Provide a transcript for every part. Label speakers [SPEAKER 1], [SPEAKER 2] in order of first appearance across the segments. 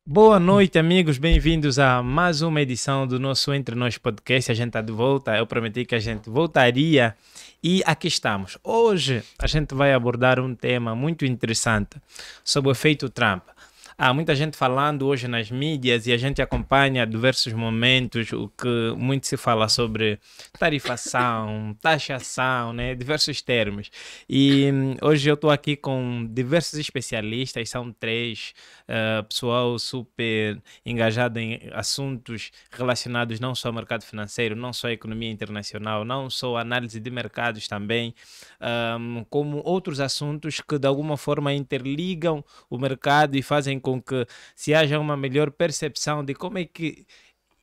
[SPEAKER 1] Boa noite, amigos. Bem-vindos a mais uma edição do nosso Entre Nós Podcast. A gente está de volta. Eu prometi que a gente voltaria e aqui estamos. Hoje a gente vai abordar um tema muito interessante sobre o efeito Trump. Há muita gente falando hoje nas mídias e a gente acompanha diversos momentos o que muito se fala sobre tarifação, taxação, né? Diversos termos. E hoje eu estou aqui com diversos especialistas, são três, pessoal super engajado em assuntos relacionados não só ao mercado financeiro, não só à economia internacional, não só à análise de mercados também, como outros assuntos que de alguma forma interligam o mercado e fazem com que se haja uma melhor percepção de como é que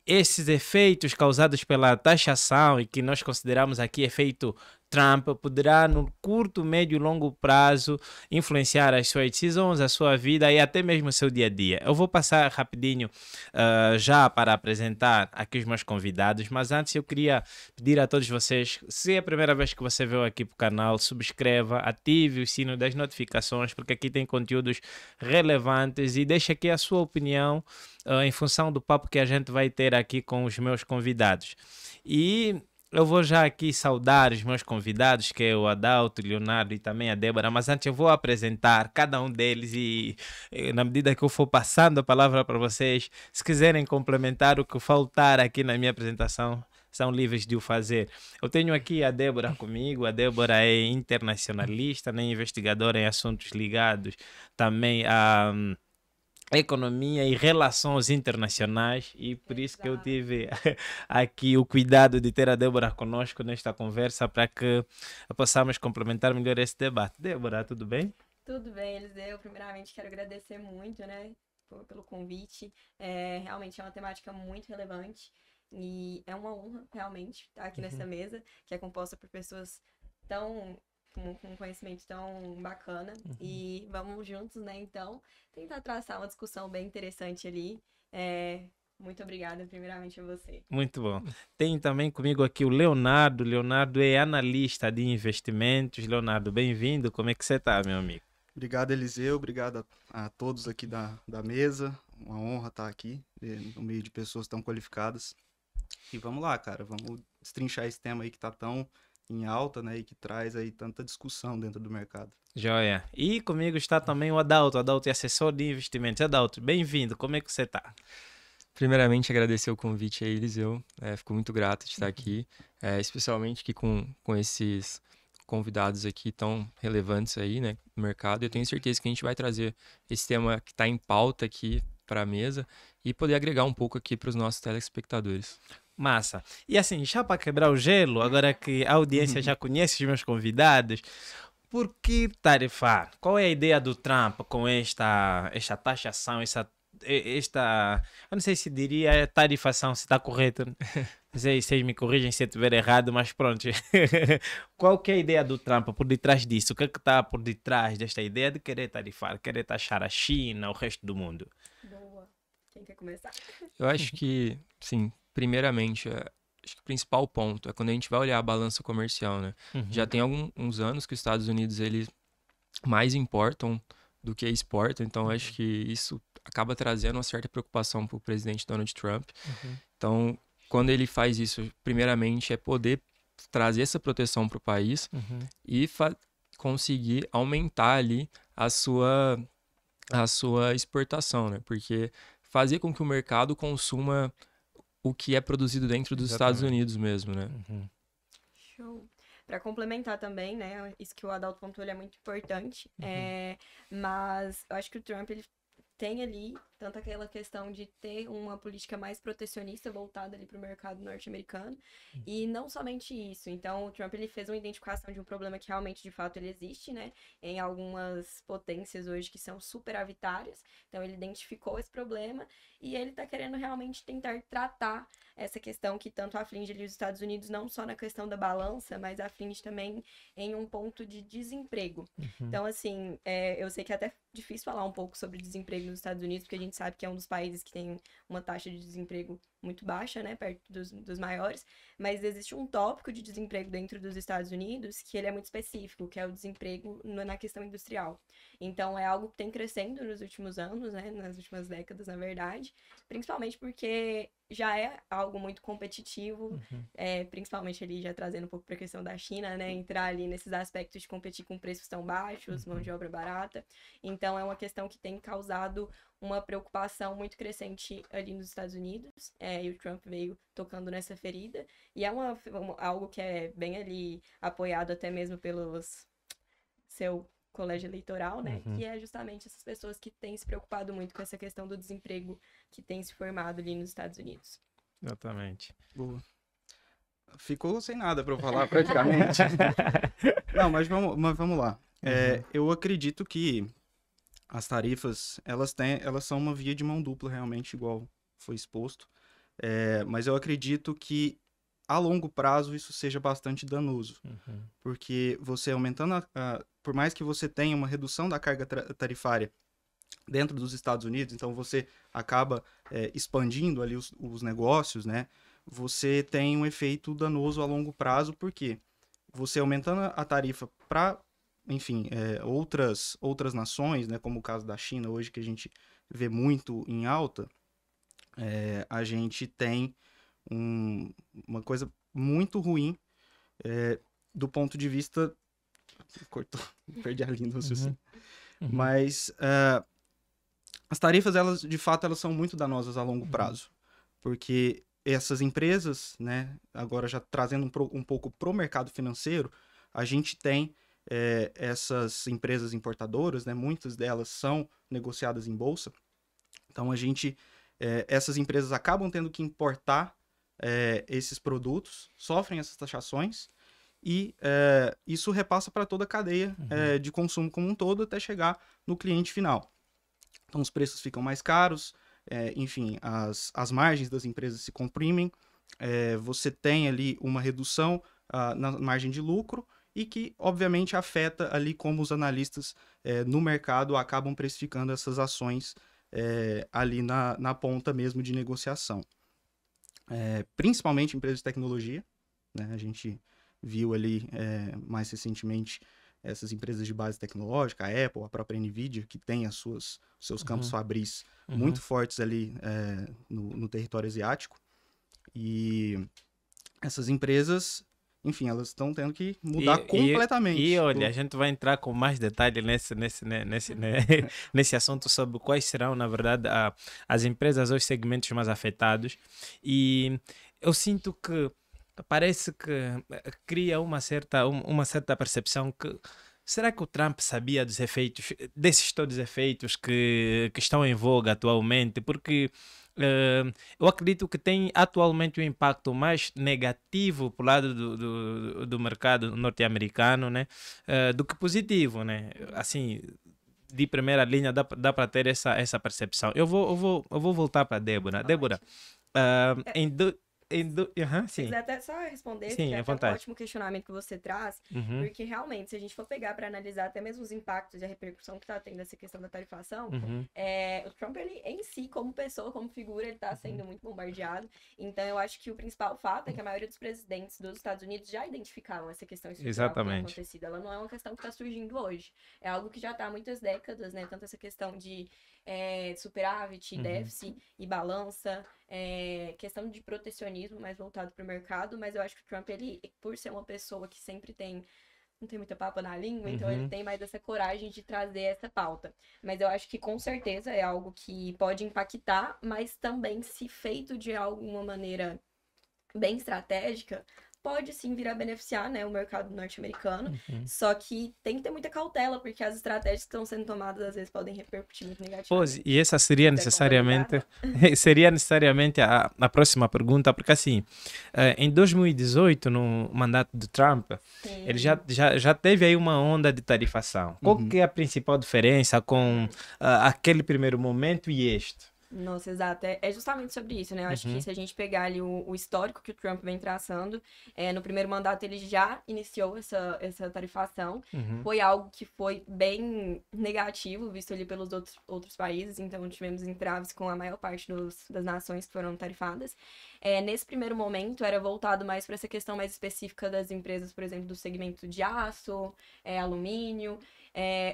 [SPEAKER 1] esses efeitos causados pela taxação e que nós consideramos aqui efeito Trump poderá no curto, médio e longo prazo influenciar as suas decisões, a sua vida e até mesmo o seu dia a dia. Eu vou passar rapidinho já para apresentar aqui os meus convidados, mas antes eu queria pedir a todos vocês, se é a primeira vez que você veio aqui para o canal, subscreva, ative o sino das notificações, porque aqui tem conteúdos relevantes e deixe aqui a sua opinião em função do papo que a gente vai ter aqui com os meus convidados. E eu vou já aqui saudar os meus convidados, que é o Adalto, o Leonardo e também a Débora, mas antes eu vou apresentar cada um deles e na medida que eu for passando a palavra para vocês, se quiserem complementar o que faltar aqui na minha apresentação, são livres de o fazer. Eu tenho aqui a Débora comigo, a Débora é internacionalista, né, investigadora em assuntos ligados também a economia e relações internacionais e por isso que eu
[SPEAKER 2] Exato.
[SPEAKER 1] tive aqui o cuidado de ter a Débora conosco nesta conversa para que possamos complementar melhor esse debate. Débora, tudo bem?
[SPEAKER 2] Tudo bem, Eliseu. Primeiramente, quero agradecer muito, né, pelo convite. Realmente é uma temática muito relevante e é uma honra, realmente, estar aqui nessa
[SPEAKER 1] Uhum,
[SPEAKER 2] mesa, que é composta por pessoas tão com conhecimento tão bacana.
[SPEAKER 1] uhum.
[SPEAKER 2] E vamos juntos, né, então, tentar traçar uma discussão bem interessante ali. É, Muito obrigada, primeiramente, a você.
[SPEAKER 1] Muito bom. Tem também comigo aqui o Leonardo. Leonardo é analista de investimentos. Leonardo, bem-vindo. Como é que você está, meu amigo?
[SPEAKER 3] Obrigado, Eliseu. Obrigado a todos aqui da mesa. Uma honra estar aqui no meio de pessoas tão qualificadas. E vamos lá, cara. Vamos destrinchar esse tema aí que está tão em alta, né? E que traz aí tanta discussão dentro do mercado.
[SPEAKER 1] Joia. E comigo está também o Adalto. O Adalto é assessor de investimentos. Adalto, bem-vindo. Como é que você está?
[SPEAKER 4] Primeiramente, agradecer o convite aí, Eliseu. Fico muito grato de estar aqui, especialmente aqui com esses convidados aqui tão relevantes aí, né, no mercado. Eu tenho certeza que a gente vai trazer esse tema que está em pauta aqui para a mesa e poder agregar um pouco aqui para os nossos telespectadores.
[SPEAKER 1] Massa. E assim, já para quebrar o gelo, agora que a audiência já conhece os meus convidados, por que tarifar? Qual é a ideia do Trump com esta taxação, esta. Eu não sei se diria tarifação, se está correto. Não sei se vocês me corrigem se eu estiver errado, mas pronto. Qual que é a ideia do Trump por detrás disso? O que é que está por detrás desta ideia de querer tarifar, querer taxar a China, o resto do mundo?
[SPEAKER 2] Boa. Quem quer começar?
[SPEAKER 4] Eu acho que, sim, primeiramente, acho que o principal ponto é quando a gente vai olhar a balança comercial, né? Já
[SPEAKER 1] Uhum,
[SPEAKER 4] tem alguns anos que os Estados Unidos, eles mais importam do que exportam, então acho
[SPEAKER 1] uhum,
[SPEAKER 4] que isso acaba trazendo uma certa preocupação para o presidente Donald Trump.
[SPEAKER 1] uhum,
[SPEAKER 4] Então, quando ele faz isso, primeiramente é poder trazer essa proteção para o país
[SPEAKER 1] uhum.
[SPEAKER 4] e conseguir aumentar ali a sua, a sua exportação, né? Porque fazer com que o mercado consuma o que é produzido dentro dos Estados
[SPEAKER 1] Exatamente.
[SPEAKER 4] Unidos mesmo, né?
[SPEAKER 1] Uhum,
[SPEAKER 2] Show. Para complementar também, né? Isso que o Adalto pontuou ele é muito importante.
[SPEAKER 1] uhum,
[SPEAKER 2] Mas eu acho que o Trump ele tem ali tanto aquela questão de ter uma política mais protecionista voltada ali para o mercado norte-americano e não somente isso. Então, o Trump ele fez uma identificação de um problema que realmente de fato ele existe, né? Em algumas potências hoje que são superavitárias. Então, ele identificou esse problema e ele está querendo realmente tentar tratar essa questão que tanto aflige ali os Estados Unidos, não só na questão da balança, mas aflige também em um ponto de desemprego.
[SPEAKER 1] uhum,
[SPEAKER 2] Então, assim, eu sei que é até difícil falar um pouco sobre desemprego nos Estados Unidos, porque a gente gente sabe que é um dos países que tem uma taxa de desemprego muito baixa, né, perto dos maiores, mas existe um tópico de desemprego dentro dos Estados Unidos que ele é muito específico, que é o desemprego na questão industrial. Então, é algo que tem crescendo nos últimos anos, né, nas últimas décadas, na verdade, principalmente porque já é algo muito competitivo, principalmente ali já trazendo um pouco para a questão da China, né, entrar ali nesses aspectos de competir com preços tão baixos, mão de obra barata. Então, é uma questão que tem causado uma preocupação muito crescente ali nos Estados Unidos, e o Trump veio tocando nessa ferida, e é algo que é bem ali apoiado até mesmo pelos seu colégio eleitoral, né, que é justamente essas pessoas que têm se preocupado muito com essa questão do desemprego que tem se formado ali nos Estados Unidos.
[SPEAKER 1] Exatamente.
[SPEAKER 3] Boa. Ficou sem nada para eu falar, praticamente. Não, mas vamos lá. Eu acredito que as tarifas, elas são uma via de mão dupla, realmente, igual foi exposto. Mas eu acredito que, a longo prazo, isso seja bastante danoso. Porque você aumentando, por mais que você tenha uma redução da carga tarifária dentro dos Estados Unidos, então você acaba expandindo ali os negócios, né? Você tem um efeito danoso a longo prazo, porque você aumentando a tarifa para, enfim, outras nações, né, como o caso da China hoje, que a gente vê muito em alta, a gente tem uma coisa muito ruim do ponto de vista... Cortou, perdi a linha do raciocínio. Mas as tarifas, elas, de fato, elas são muito danosas a longo prazo, porque essas empresas, né, agora já trazendo um pouco para o mercado financeiro, a gente tem essas empresas importadoras, né, muitas delas são negociadas em bolsa, então essas empresas acabam tendo que importar esses produtos, sofrem essas taxações, e isso repassa para toda a cadeia de consumo como um todo, até chegar no cliente final. Então os preços ficam mais caros, enfim, as margens das empresas se comprimem, você tem ali uma redução na margem de lucro, e que, obviamente, afeta ali como os analistas no mercado acabam precificando essas ações ali na ponta mesmo de negociação. Principalmente empresas de tecnologia, né? A gente viu ali mais recentemente essas empresas de base tecnológica, a Apple, a própria NVIDIA, que tem seus campos fabris muito fortes ali no território asiático. E essesse empresas, enfim, elas estão tendo que mudar completamente.
[SPEAKER 1] E olha, a gente vai entrar com mais detalhe nesse assunto sobre quais serão, na verdade, as empresas ou os segmentos mais afetados. E eu sinto que parece que cria uma certa percepção que será que o Trump sabia dos efeitos, desses todos os efeitos que estão em voga atualmente? Porque eu acredito que tem atualmente um impacto mais negativo para o lado do mercado norte-americano, né? Do que positivo, né? Assim, de primeira linha dá para ter essa percepção. Eu vou voltar para a Débora. Débora,
[SPEAKER 2] Se quiser até só responder,
[SPEAKER 1] sim,
[SPEAKER 2] que é
[SPEAKER 1] até
[SPEAKER 2] um ótimo questionamento que você traz, porque realmente, se a gente for pegar para analisar até mesmo os impactos e a repercussão que está tendo essa questão da tarifação, o Trump, ele em si, como pessoa, como figura, ele está sendo muito bombardeado. Então, eu acho que o principal fato é que a maioria dos presidentes dos Estados Unidos já identificaram essa questão estrutural que tem acontecido. Ela não é uma questão que está surgindo hoje. É algo que já está há muitas décadas, né? Tanto essa questão de superávit, déficit e balança, questão de protecionismo mais voltado para o mercado, mas eu acho que o Trump, ele, por ser uma pessoa que sempre não tem muita papa na língua, então ele tem mais essa coragem de trazer essa pauta. Mas eu acho que com certeza é algo que pode impactar, mas também, se feito de alguma maneira bem estratégica, pode sim vir a beneficiar, né, o mercado norte-americano, só que tem que ter muita cautela, porque as estratégias que estão sendo tomadas às vezes podem repercutir muito negativamente.
[SPEAKER 1] Pois, e essa seria necessariamente a próxima pergunta, porque assim, em 2018, no mandato do Trump, ele já teve aí uma onda de tarifação. Qual que é a principal diferença com aquele primeiro momento e este?
[SPEAKER 2] Nossa, exato. É justamente sobre isso, né? Eu acho que se a gente pegar ali o histórico que o Trump vem traçando, no primeiro mandato ele já iniciou essa tarifação. Foi algo que foi bem negativo, visto ali pelos outros países. Então, tivemos entraves com a maior parte das nações que foram tarifadas. Nesse primeiro momento, era voltado mais para essa questão mais específica das empresas, por exemplo, do segmento de aço, alumínio.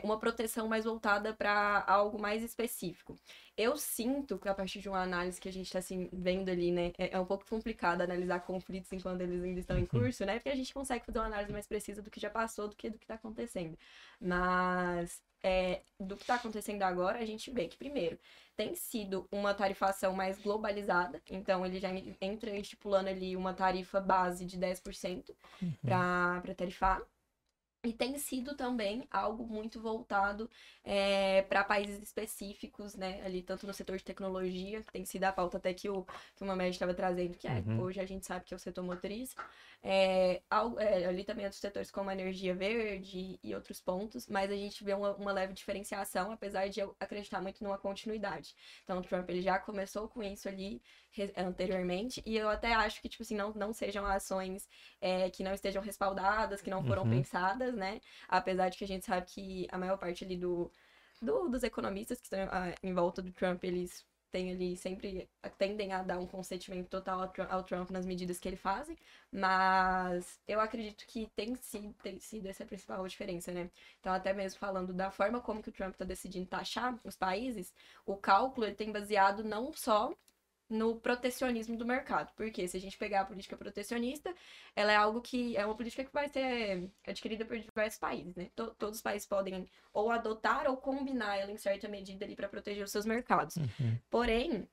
[SPEAKER 2] Uma proteção mais voltada para algo mais específico. Eu sinto que a partir de uma análise que a gente está assim, vendo ali, né, é um pouco complicado analisar conflitos enquanto eles ainda estão em curso, né, porque a gente consegue fazer uma análise mais precisa do que já passou do que está acontecendo. Mas do que está acontecendo agora, a gente vê que, primeiro, tem sido uma tarifação mais globalizada, então ele já entra estipulando ali uma tarifa base de 10% para tarifar. E tem sido também algo muito voltado para países específicos, né? Ali, tanto no setor de tecnologia, que tem sido a pauta até que o Mamed estava trazendo, que hoje a gente sabe que é o setor motriz. Ali também outros setores como a energia verde e outros pontos, mas a gente vê uma leve diferenciação, apesar de eu acreditar muito numa continuidade. Então, o Trump ele já começou com isso ali anteriormente, e eu até acho que, tipo assim, não sejam ações que não estejam respaldadas, que não foram pensadas, né? Apesar de que a gente sabe que a maior parte ali dos economistas que estão em volta do Trump, eles têm ali sempre tendem a dar um consentimento total ao Trump nas medidas que ele fazem, mas eu acredito que tem sido essa a principal diferença, né? Então, até mesmo falando da forma como que o Trump está decidindo taxar os países, o cálculo ele tem baseado não só no protecionismo do mercado. Porque se a gente pegar a política protecionista, ela é uma política que vai ser adquirida por diversos países, né? Todos os países podem ou adotar ou combinar ela em certa medida ali para proteger os seus mercados. Porém,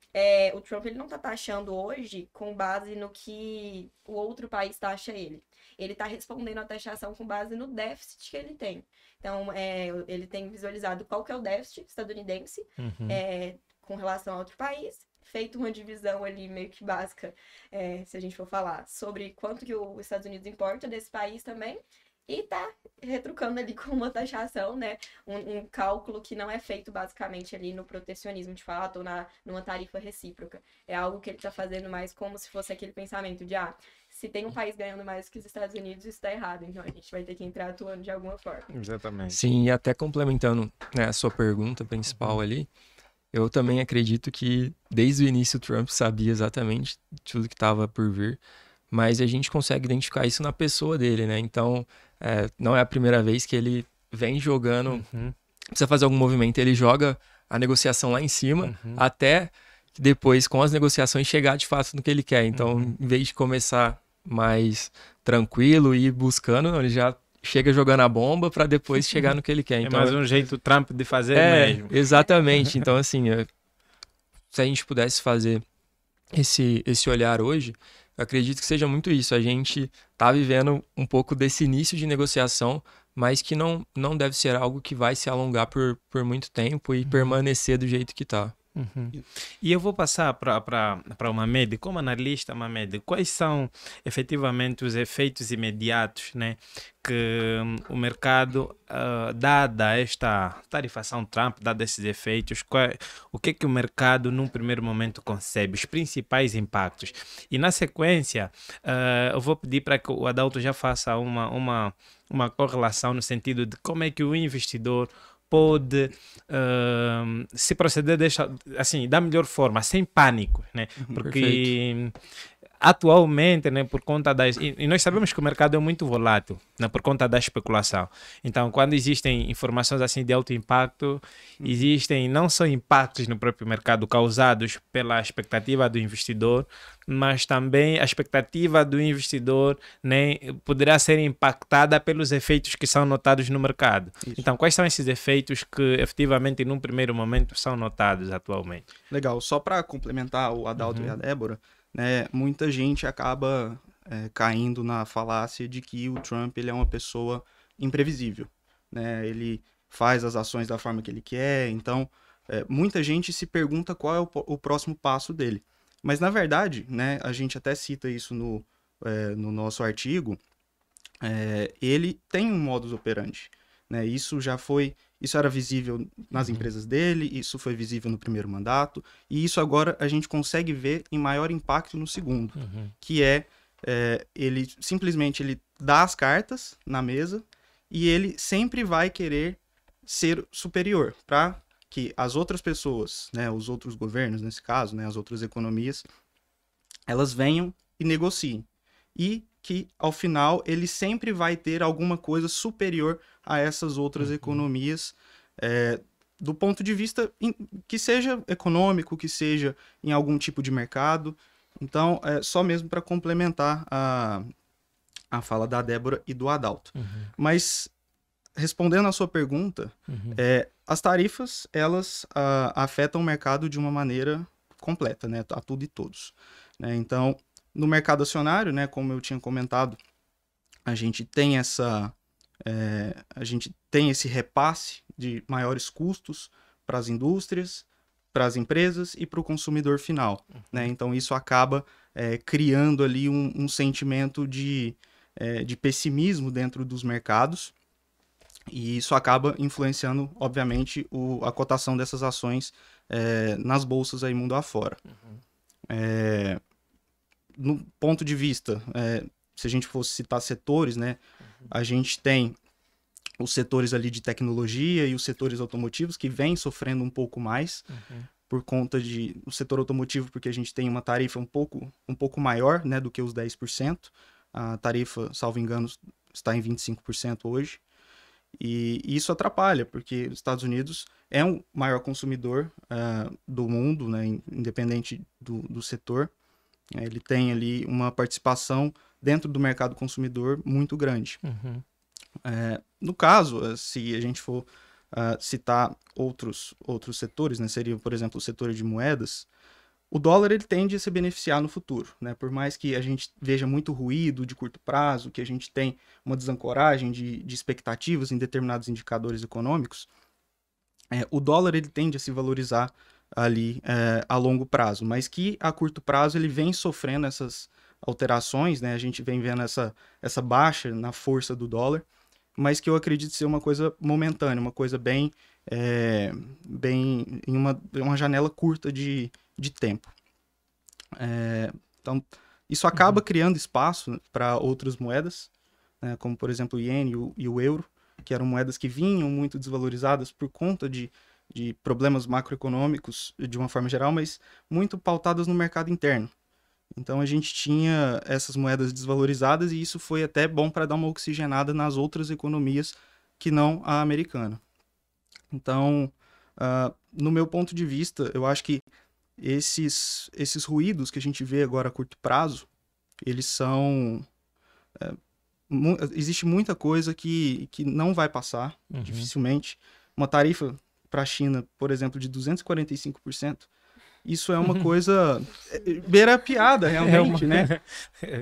[SPEAKER 2] o Trump ele não está taxando hoje com base no que o outro país taxa ele. Ele está respondendo à taxação com base no déficit que ele tem. Então, ele tem visualizado qual que é o déficit estadunidense com relação a outro país, feito uma divisão ali meio que básica, se a gente for falar, sobre quanto que os Estados Unidos importa desse país também, e tá retrucando ali com uma taxação, né, um cálculo que não é feito basicamente ali no protecionismo de fato, ou numa tarifa recíproca. É algo que ele tá fazendo mais como se fosse aquele pensamento de, se tem um país ganhando mais que os Estados Unidos, isso tá errado, então a gente vai ter que entrar atuando de alguma forma.
[SPEAKER 1] Exatamente.
[SPEAKER 4] Sim, e até complementando, né, a sua pergunta principal ali, eu também acredito que desde o início o Trump sabia exatamente tudo que estava por vir, mas a gente consegue identificar isso na pessoa dele, né? Então, não é a primeira vez que ele vem jogando, precisa fazer algum movimento, ele joga a negociação lá em cima, até que depois, com as negociações, chegar de fato no que ele quer. Então, em vez de começar mais tranquilo e ir buscando, ele já chega jogando a bomba para depois chegar no que ele quer. Então,
[SPEAKER 1] mais um jeito Trump de fazer mesmo.
[SPEAKER 4] Exatamente. Então, assim, se a gente pudesse fazer esse olhar hoje, eu acredito que seja muito isso. A gente tá vivendo um pouco desse início de negociação, mas que não deve ser algo que vai se alongar por muito tempo e permanecer do jeito que tá.
[SPEAKER 1] E eu vou passar para o Mamed, como analista, Mamed, quais são efetivamente os efeitos imediatos, né, que o mercado, dada esta tarifação Trump, dada esses efeitos, o que o mercado num primeiro momento concebe, os principais impactos. E na sequência, eu vou pedir para que o Adalto já faça uma correlação no sentido de como é que o investidor pode se proceder assim, da melhor forma, sem pânico, né? Porque atualmente, né, por conta das... E nós sabemos que o mercado é muito volátil, né, por conta da especulação. Então, quando existem informações assim de alto impacto, existem não só impactos no próprio mercado causados pela expectativa do investidor, mas também a expectativa do investidor, né, poderá ser impactada pelos efeitos que são notados no mercado. Isso. Então, quais são esses efeitos que efetivamente, num primeiro momento, são notados atualmente?
[SPEAKER 3] Legal. Só para complementar o Adalto e a Débora, né, muita gente acaba caindo na falácia de que o Trump ele é uma pessoa imprevisível, né? Ele faz as ações da forma que ele quer, então muita gente se pergunta qual é o próximo passo dele. Mas, na verdade, né, a gente até cita isso no nosso artigo, ele tem um modus operandi, né? Isso já foi isso era visível nas empresas dele, isso foi visível no primeiro mandato, e isso agora a gente consegue ver em maior impacto no segundo, que ele simplesmente ele dá as cartas na mesa e ele sempre vai querer ser superior para que as outras pessoas, né, os outros governos nesse caso, né, as outras economias, elas venham e negociem. E que, ao final, ele sempre vai ter alguma coisa superior a essas outras economias, do ponto de vista que seja econômico, que seja em algum tipo de mercado. Então, só mesmo para complementar a fala da Débora e do Adalto. Mas, respondendo à sua pergunta, as tarifas, elas afetam o mercado de uma maneira completa, né, a tudo e todos. Né? Então, no mercado acionário, né, como eu tinha comentado, a gente tem esse repasse de maiores custos para as indústrias, para as empresas e para o consumidor final. Né? Então, isso acaba criando ali um sentimento de pessimismo dentro dos mercados, e isso acaba influenciando, obviamente, a cotação dessas ações nas bolsas aí mundo afora. No ponto de vista, se a gente fosse citar setores, né, a gente tem os setores ali de tecnologia e os setores automotivos que vêm sofrendo um pouco mais por conta o setor automotivo, porque a gente tem uma tarifa um pouco maior, né, do que os 10%. A tarifa, salvo engano, está em 25% hoje. E isso atrapalha, porque os Estados Unidos é o maior consumidor do mundo, né, independente do setor. Ele tem ali uma participação dentro do mercado consumidor muito grande. No caso, se a gente for citar outros setores, né, seria, por exemplo, o setor de moedas, o dólar ele tende a se beneficiar no futuro. Né? Por mais que a gente veja muito ruído de curto prazo, que a gente tem uma desancoragem de expectativas em determinados indicadores econômicos, o dólar ele tende a se valorizar ali a longo prazo, mas que a curto prazo ele vem sofrendo essas alterações, né? A gente vem vendo essa baixa na força do dólar, mas que eu acredito ser uma coisa momentânea, uma coisa bem em uma janela curta de tempo. Então, isso acaba criando espaço para outras moedas, né? Como, por exemplo, o iene e o euro, que eram moedas que vinham muito desvalorizadas por conta de problemas macroeconômicos de uma forma geral, mas muito pautadas no mercado interno. Então a gente tinha essas moedas desvalorizadas e isso foi até bom para dar uma oxigenada nas outras economias que não a americana. Então, no meu ponto de vista, eu acho que esses ruídos que a gente vê agora a curto prazo, eles são... existe muita coisa que não vai passar, dificilmente. Uma tarifa para a China, por exemplo, de 245%, isso é uma coisa beira piada, realmente, né?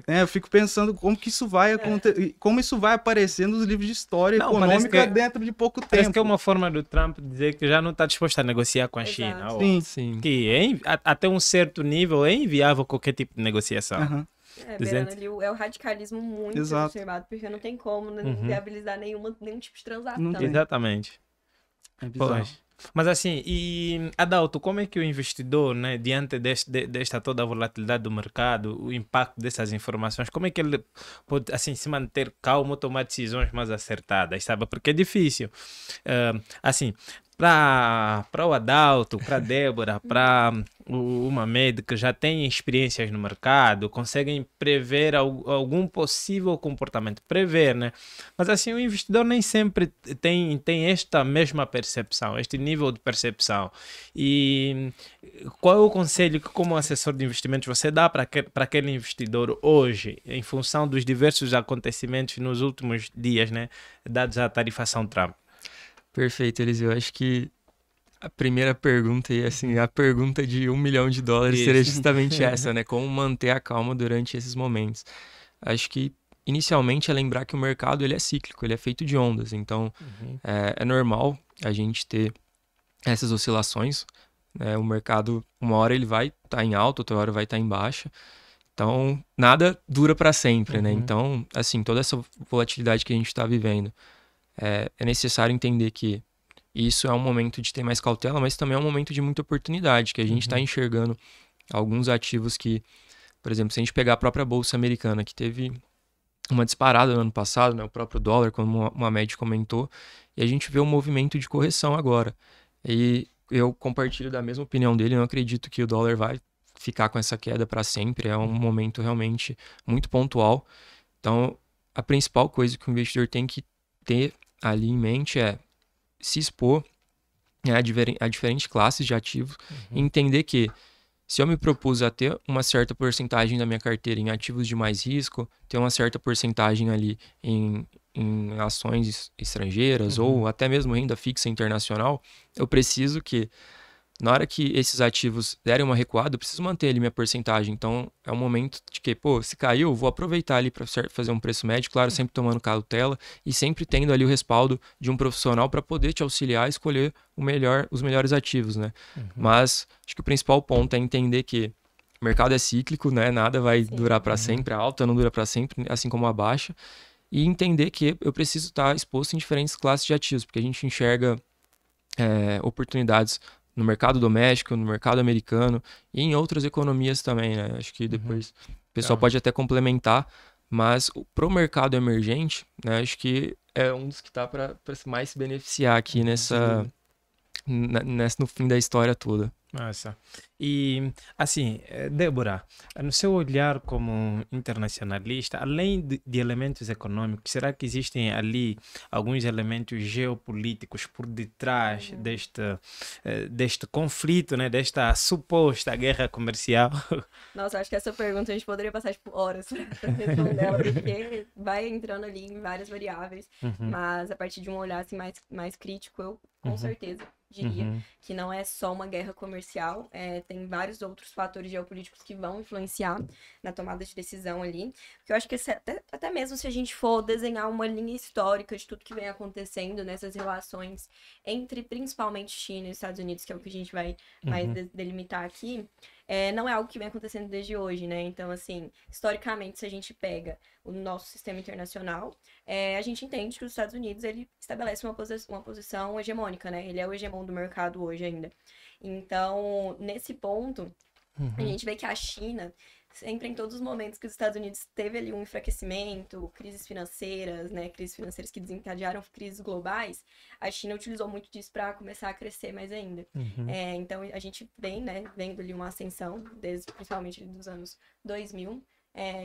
[SPEAKER 3] Eu fico pensando como que isso vai acontecer, como isso vai aparecer nos livros de história econômica dentro de pouco tempo.
[SPEAKER 1] Parece que é uma forma do Trump dizer que já não está disposto a negociar com a China.
[SPEAKER 3] Sim.
[SPEAKER 1] Que até um certo nível é inviável qualquer tipo de negociação.
[SPEAKER 2] Beirando ali o radicalismo muito observado, porque não tem como viabilizar nenhum tipo de transação.
[SPEAKER 1] Exatamente.
[SPEAKER 3] É bizarro.
[SPEAKER 1] Mas assim, e Adalto, como é que o investidor, né, diante desta toda a volatilidade do mercado, o impacto dessas informações, como é que ele pode assim, se manter calmo, tomar decisões mais acertadas, sabe? Porque é difícil. Assim, para o Adalto, para a Débora, para o Mamed, que já tem experiências no mercado, conseguem prever algum possível comportamento. Prever, né? Mas assim, o investidor nem sempre tem esta mesma percepção, este nível de percepção. E qual é o conselho que, como assessor de investimentos, você dá para aquele investidor hoje, em função dos diversos acontecimentos nos últimos dias, né, dados à tarifação Trump?
[SPEAKER 4] Perfeito, Eliseu. Eu acho que a primeira pergunta, e assim, a pergunta de $1 milhão seria justamente essa, né? Como manter a calma durante esses momentos. Acho que, inicialmente, é lembrar que o mercado ele é cíclico, ele é feito de ondas. Então, é normal a gente ter essas oscilações. Né? O mercado, uma hora ele vai estar em alta, outra hora vai estar em baixa. Então, nada dura para sempre, né? Então, assim, toda essa volatilidade que a gente está vivendo, é necessário entender que E isso é um momento de ter mais cautela, mas também é um momento de muita oportunidade, que a gente está enxergando alguns ativos que, por exemplo, se a gente pegar a própria Bolsa Americana, que teve uma disparada no ano passado, né, o próprio dólar, como o Hamed comentou, e a gente vê um movimento de correção agora. E eu compartilho da mesma opinião dele, eu não acredito que o dólar vai ficar com essa queda para sempre, é um momento realmente muito pontual. Então, a principal coisa que o investidor tem que ter ali em mente é se expor a diferentes classes de ativos e entender que se eu me propus a ter uma certa porcentagem da minha carteira em ativos de mais risco, ter uma certa porcentagem ali em ações estrangeiras ou até mesmo renda fixa internacional, eu preciso que, na hora que esses ativos derem uma recuada, eu preciso manter ali minha porcentagem. Então, é um momento de que, se caiu, vou aproveitar ali para fazer um preço médio, claro, sempre tomando cautela e sempre tendo ali o respaldo de um profissional para poder te auxiliar a escolher os melhores ativos, né? Mas, acho que o principal ponto é entender que o mercado é cíclico, né? Nada vai durar para sempre, a alta não dura para sempre, assim como a baixa. E entender que eu preciso estar exposto em diferentes classes de ativos, porque a gente enxerga oportunidades no mercado doméstico, no mercado americano e em outras economias também, né? Acho que depois o pessoal pode até complementar, mas para o mercado emergente, né? Acho que é um dos que está para mais se beneficiar aqui no fim da história toda.
[SPEAKER 1] Nossa. E, assim, Débora, no seu olhar como internacionalista, além de elementos econômicos, será que existem ali alguns elementos geopolíticos por detrás deste conflito, né, desta suposta guerra comercial?
[SPEAKER 2] Nossa, acho que essa pergunta a gente poderia passar, tipo, horas pra responder ela, porque vai entrando ali em várias variáveis, mas a partir de um olhar assim, mais crítico, eu com certeza diria que não é só uma guerra comercial, tem vários outros fatores geopolíticos que vão influenciar na tomada de decisão ali, porque eu acho que até mesmo se a gente for desenhar uma linha histórica de tudo que vem acontecendo nessas relações entre principalmente China e Estados Unidos, que é o que a gente vai mais delimitar aqui, não é algo que vem acontecendo desde hoje, né? Então, assim, historicamente, se a gente pega o nosso sistema internacional, a gente entende que os Estados Unidos, ele estabelece uma posição hegemônica, né? Ele é o hegemon do mercado hoje ainda. Então, nesse ponto, a gente vê que a China, sempre em todos os momentos que os Estados Unidos teve ali um enfraquecimento, crises financeiras, né? Crises financeiras que desencadearam crises globais, a China utilizou muito disso para começar a crescer mais ainda. Então, a gente vem, né, vendo ali uma ascensão, principalmente dos anos 2000,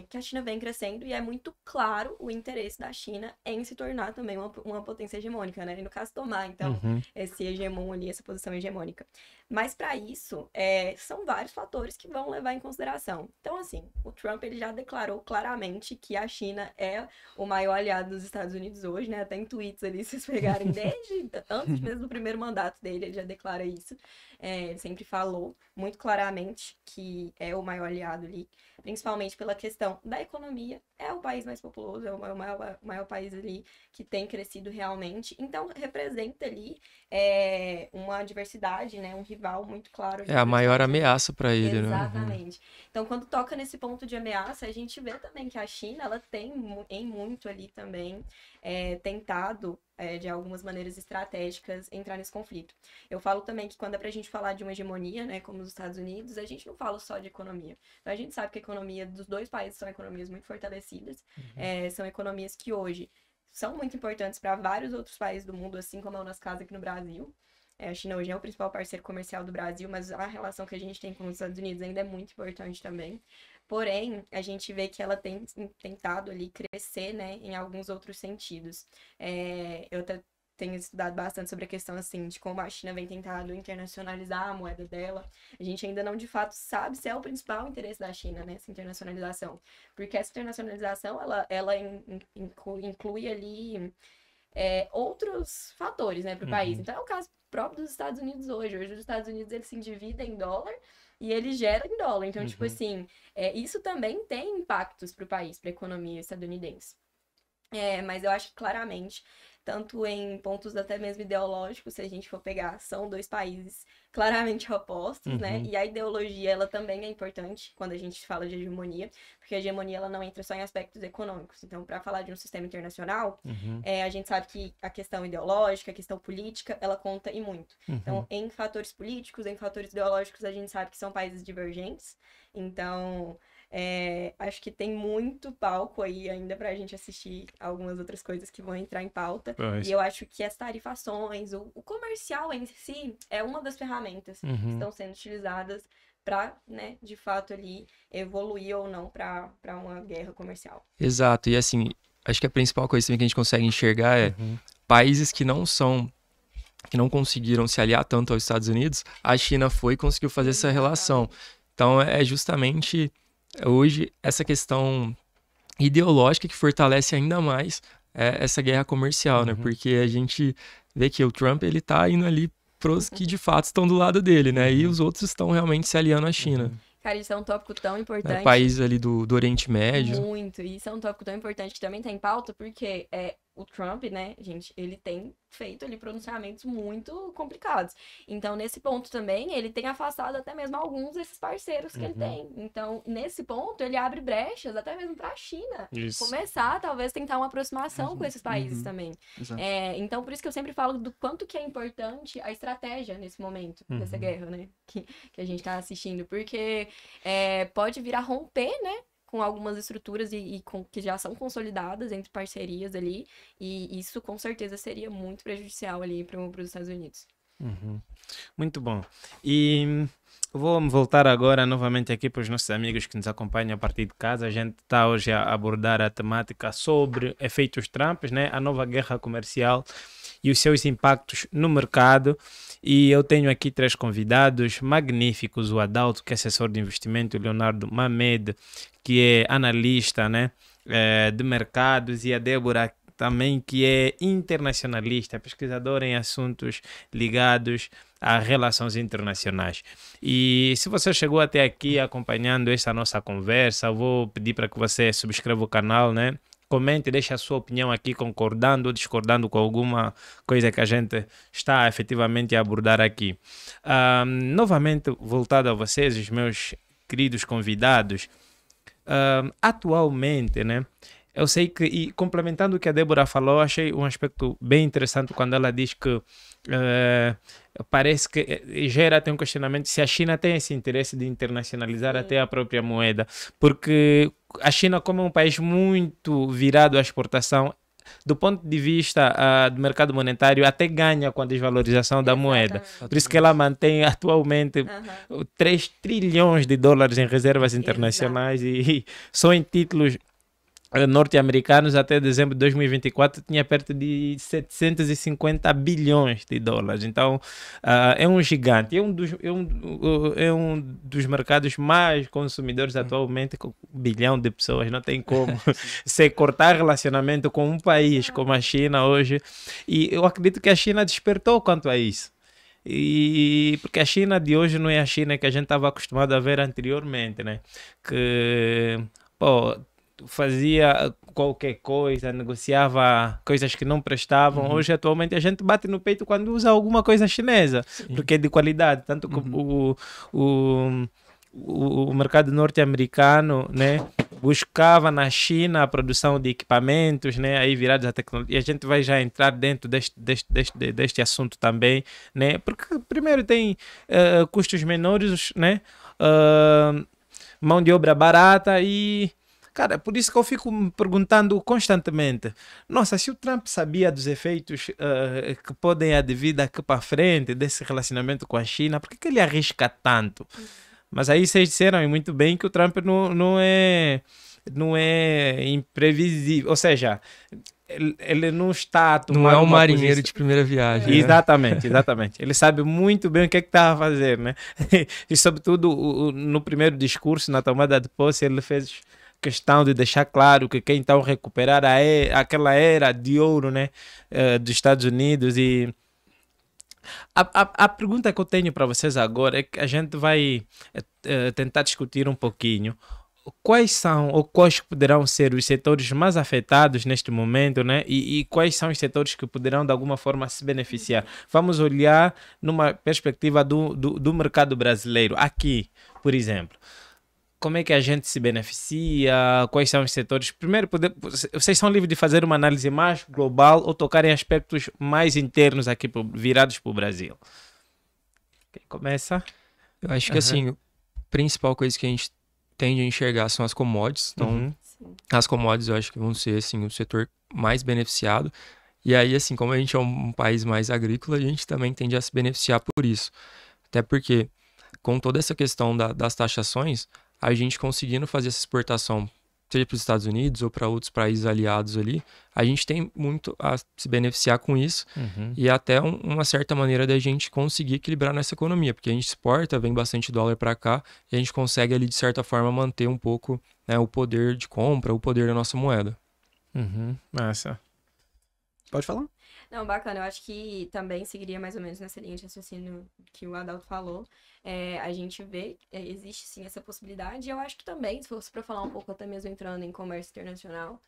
[SPEAKER 2] que a China vem crescendo e é muito claro o interesse da China em se tornar também uma potência hegemônica, né? E no caso, tomar, então, esse hegemon ali, essa posição hegemônica. Mas para isso, são vários fatores que vão levar em consideração. Então, assim, o Trump ele já declarou claramente que a China é o maior aliado dos Estados Unidos hoje, né? Até em tweets ali, se vocês pegarem desde antes mesmo do primeiro mandato dele, ele já declara isso. Ele sempre falou muito claramente que é o maior aliado ali, principalmente pela questão da economia. É o país mais populoso, é o maior país ali que tem crescido realmente. Então, representa ali uma diversidade, né? Um rival muito claro.
[SPEAKER 4] É a maior ameaça para ele, né?
[SPEAKER 2] Exatamente. Então, quando toca nesse ponto de ameaça, a gente vê também que a China, ela tem em muito ali também tentado, de algumas maneiras estratégicas, entrar nesse conflito. Eu falo também que quando é pra gente falar de uma hegemonia, né, como os Estados Unidos, a gente não fala só de economia. Então, a gente sabe que a economia dos dois países são economias muito fortalecidas, são economias que hoje são muito importantes para vários outros países do mundo, assim como é o nosso caso aqui no Brasil. A China hoje é o principal parceiro comercial do Brasil, mas a relação que a gente tem com os Estados Unidos ainda é muito importante também. Porém, a gente vê que ela tem tentado ali crescer, né, em alguns outros sentidos. Eu tenho estudado bastante sobre a questão, assim, de como a China vem tentado internacionalizar a moeda dela. A gente ainda não, de fato, sabe se é o principal interesse da China, né, essa internacionalização. Porque essa internacionalização, ela inclui ali outros fatores, né, para o país. Então, é o caso próprio dos Estados Unidos hoje. Hoje, os Estados Unidos, eles se endividam em dólar e eles geram em dólar. Então, tipo assim, isso também tem impactos para o país, para a economia estadunidense. Mas eu acho que claramente tanto em pontos até mesmo ideológicos, se a gente for pegar, são dois países claramente opostos, né? E a ideologia, ela também é importante quando a gente fala de hegemonia, porque a hegemonia, ela não entra só em aspectos econômicos. Então, para falar de um sistema internacional, a gente sabe que a questão ideológica, a questão política, ela conta e muito. Então, em fatores políticos, em fatores ideológicos, a gente sabe que são países divergentes. Então, acho que tem muito palco aí ainda pra gente assistir algumas outras coisas que vão entrar em pauta. E eu acho que as tarifações, o comercial em si, é uma das ferramentas que estão sendo utilizadas para, né, de fato ali evoluir ou não para uma guerra comercial.
[SPEAKER 4] Exato, e assim, acho que a principal coisa também que a gente consegue enxergar é países que não conseguiram se aliar tanto aos Estados Unidos, a China foi e conseguiu fazer essa relação. Então é justamente hoje essa questão ideológica que fortalece ainda mais essa guerra comercial, né? Porque a gente vê que o Trump, ele tá indo ali pros que de fato estão do lado dele, né? E os outros estão realmente se aliando à China.
[SPEAKER 2] Cara, isso é um tópico tão importante.
[SPEAKER 4] Países ali do Oriente Médio.
[SPEAKER 2] Muito, e isso é um tópico tão importante que também tá em pauta, porque o Trump, né, gente, ele tem feito ali pronunciamentos muito complicados. Então, nesse ponto também, ele tem afastado até mesmo alguns desses parceiros que ele tem. Então, nesse ponto, ele abre brechas até mesmo para a China começar, talvez, tentar uma aproximação com esses países também. Então, por isso que eu sempre falo do quanto que é importante a estratégia nesse momento dessa guerra, né, que a gente tá assistindo, porque pode vir a romper, né, com algumas estruturas que já são consolidadas entre parcerias ali, e isso com certeza seria muito prejudicial ali para os Estados Unidos.
[SPEAKER 1] Muito bom. E vou voltar agora novamente aqui para os nossos amigos que nos acompanham a partir de casa. A gente está hoje a abordar a temática sobre efeitos Trump, né? A nova guerra comercial e os seus impactos no mercado. E eu tenho aqui 3 convidados magníficos: o Adalto, que é assessor de investimento, o Leonardo Mamed, que é analista, né, de mercados, e a Débora também, que é internacionalista, pesquisadora em assuntos ligados a relações internacionais. E se você chegou até aqui acompanhando esta nossa conversa, eu vou pedir para que você subscreva o canal, né? Comente, deixe a sua opinião aqui, concordando ou discordando com alguma coisa que a gente está efetivamente a abordar aqui. Novamente, voltado a vocês, os meus queridos convidados, atualmente, né? Eu sei que, e complementando o que a Débora falou, achei um aspecto bem interessante quando ela diz que parece que gera até um questionamento se a China tem esse interesse de internacionalizar até a própria moeda, porque a China, como é um país muito virado à exportação, do ponto de vista do mercado monetário, até ganha com a desvalorização da moeda. Por isso que ela mantém atualmente 3 trilhões de dólares em reservas internacionais e só em títulos norte-americanos até dezembro de 2024 tinha perto de 750 bilhões de dólares. Então é um gigante, é um dos mercados mais consumidores atualmente, com 1 bilhão de pessoas. Não tem como se cortar relacionamento com um país como a China hoje, e eu acredito que a China despertou quanto a isso. E porque a China de hoje não é a China que a gente estava acostumado a ver anteriormente, né? Que fazia qualquer coisa, negociava coisas que não prestavam. Hoje, atualmente, a gente bate no peito quando usa alguma coisa chinesa, porque é de qualidade. Tanto que o mercado norte-americano, né, buscava na China a produção de equipamentos, né, aí virados à tecnologia. E a gente vai já entrar dentro deste assunto também, né, porque primeiro tem custos menores, né, mão de obra barata e... Cara, por isso que eu fico me perguntando constantemente, nossa, se o Trump sabia dos efeitos que podem advir daqui para frente desse relacionamento com a China, por que ele arrisca tanto? Mas aí vocês disseram muito bem que o Trump não é imprevisível, ou seja, ele não está a tomar,
[SPEAKER 4] não é um marinheiro de primeira viagem.
[SPEAKER 1] Exatamente, né? Exatamente. Ele sabe muito bem o que está a fazer, né? E sobretudo no primeiro discurso, na tomada de posse, ele fez questão de deixar claro que quer então recuperar aquela era de ouro, né, dos Estados Unidos. E a pergunta que eu tenho para vocês agora é que a gente vai tentar discutir um pouquinho quais são ou quais poderão ser os setores mais afetados neste momento, né? E quais são os setores que poderão de alguma forma se beneficiar? Vamos olhar numa perspectiva do mercado brasileiro. Aqui, por exemplo, como é que a gente se beneficia? Quais são os setores? Primeiro, vocês são livres de fazer uma análise mais global ou tocar em aspectos mais internos aqui, virados para o Brasil. Quem começa?
[SPEAKER 4] Eu acho que assim, a principal coisa que a gente tende a enxergar são as commodities. Então, as commodities eu acho que vão ser assim, o setor mais beneficiado. E aí, assim, como a gente é um país mais agrícola, a gente também tende a se beneficiar por isso. Até porque, com toda essa questão das taxações, a gente conseguindo fazer essa exportação, seja para os Estados Unidos ou para outros países aliados ali, a gente tem muito a se beneficiar com isso e até uma certa maneira da gente conseguir equilibrar nessa economia, porque a gente exporta, vem bastante dólar para cá e a gente consegue ali, de certa forma, manter um pouco, né, o poder de compra, o poder da nossa moeda.
[SPEAKER 1] Massa.
[SPEAKER 3] Pode falar?
[SPEAKER 2] Não, bacana. Eu acho que também seguiria mais ou menos nessa linha de raciocínio que o Adalto falou. A gente vê, existe sim essa possibilidade. E eu acho que também, se fosse para falar um pouco até mesmo entrando em comércio internacional,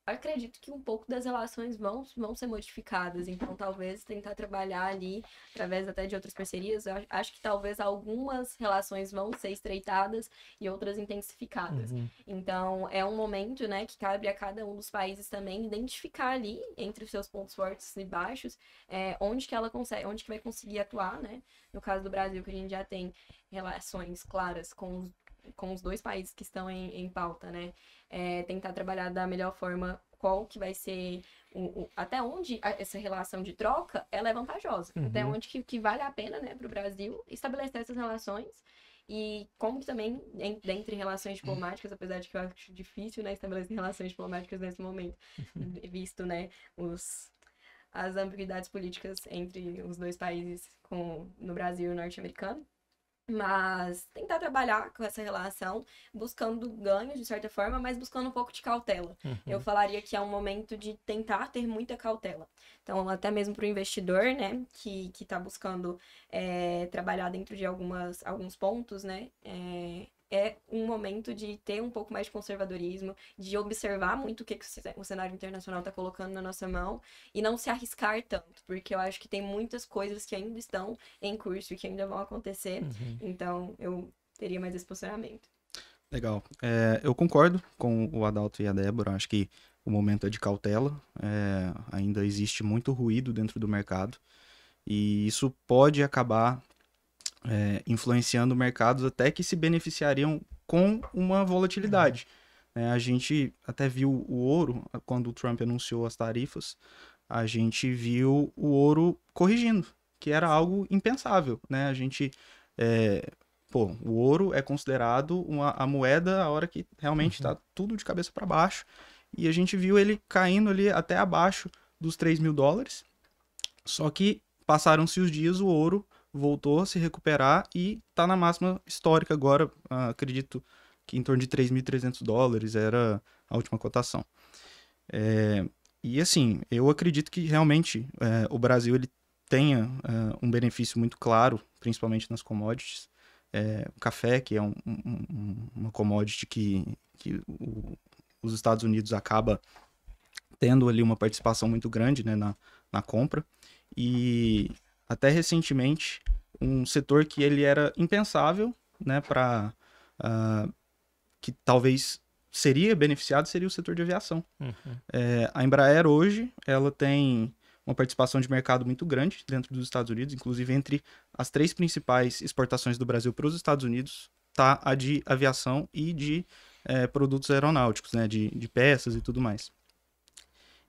[SPEAKER 2] acredito que um pouco das relações vão ser modificadas. Então, talvez tentar trabalhar ali, através até de outras parcerias. Eu acho que talvez algumas relações vão ser estreitadas e outras intensificadas. Então, é um momento, né, que cabe a cada um dos países também identificar ali, entre os seus pontos fortes e baixos, onde que ela consegue, onde que vai conseguir atuar, né? No caso do Brasil, que a gente já tem relações claras com os dois países que estão em pauta, né? Tentar trabalhar da melhor forma qual que vai ser até onde essa relação de troca ela é vantajosa, até onde que vale a pena, né, para o Brasil estabelecer essas relações e como que também dentre relações diplomáticas, apesar de que eu acho difícil, né, estabelecer relações diplomáticas nesse momento, visto, né, as ambiguidades políticas entre os dois países no Brasil e o norte-americano. Mas tentar trabalhar com essa relação, buscando ganhos de certa forma, mas buscando um pouco de cautela. Eu falaria que é um momento de tentar ter muita cautela. Então, até mesmo para o investidor, né, que está buscando trabalhar dentro de alguns pontos, né, é um momento de ter um pouco mais de conservadorismo, de observar muito o que o cenário internacional está colocando na nossa mão e não se arriscar tanto, porque eu acho que tem muitas coisas que ainda estão em curso e que ainda vão acontecer, então eu teria mais esse posicionamento.
[SPEAKER 3] Legal. Eu concordo com o Adalto e a Débora, acho que o momento é de cautela, ainda existe muito ruído dentro do mercado e isso pode acabar influenciando mercados até que se beneficiariam com uma volatilidade. A gente até viu o ouro, quando o Trump anunciou as tarifas, a gente viu o ouro corrigindo, que era algo impensável, né? A gente, o ouro é considerado a moeda a hora que realmente está tudo de cabeça para baixo, e a gente viu ele caindo ali até abaixo dos $3.000, só que passaram-se os dias, o ouro voltou a se recuperar e está na máxima histórica agora, acredito que em torno de $3.300 era a última cotação. E assim, eu acredito que realmente o Brasil ele tenha um benefício muito claro, principalmente nas commodities. O café, que é uma commodity que os Estados Unidos acaba tendo ali uma participação muito grande, né, na compra. E até recentemente, um setor que ele era impensável, né, que talvez seria beneficiado, seria o setor de aviação. A Embraer hoje, ela tem uma participação de mercado muito grande dentro dos Estados Unidos, inclusive entre as 3 principais exportações do Brasil para os Estados Unidos, tá a de aviação e de produtos aeronáuticos, né, de peças e tudo mais.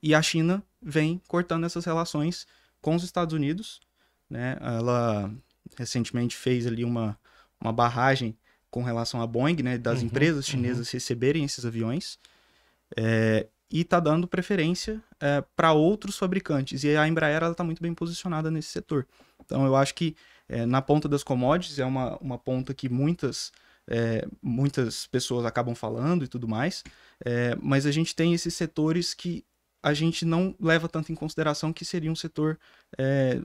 [SPEAKER 3] E a China vem cortando essas relações com os Estados Unidos, né? Ela recentemente fez ali uma barragem com relação à Boeing, né? Das empresas chinesas receberem esses aviões, e está dando preferência para outros fabricantes. E a Embraer está muito bem posicionada nesse setor. Então eu acho que na ponta das commodities é uma ponta que muitas pessoas acabam falando e tudo mais, mas a gente tem esses setores que a gente não leva tanto em consideração, que seria um setor,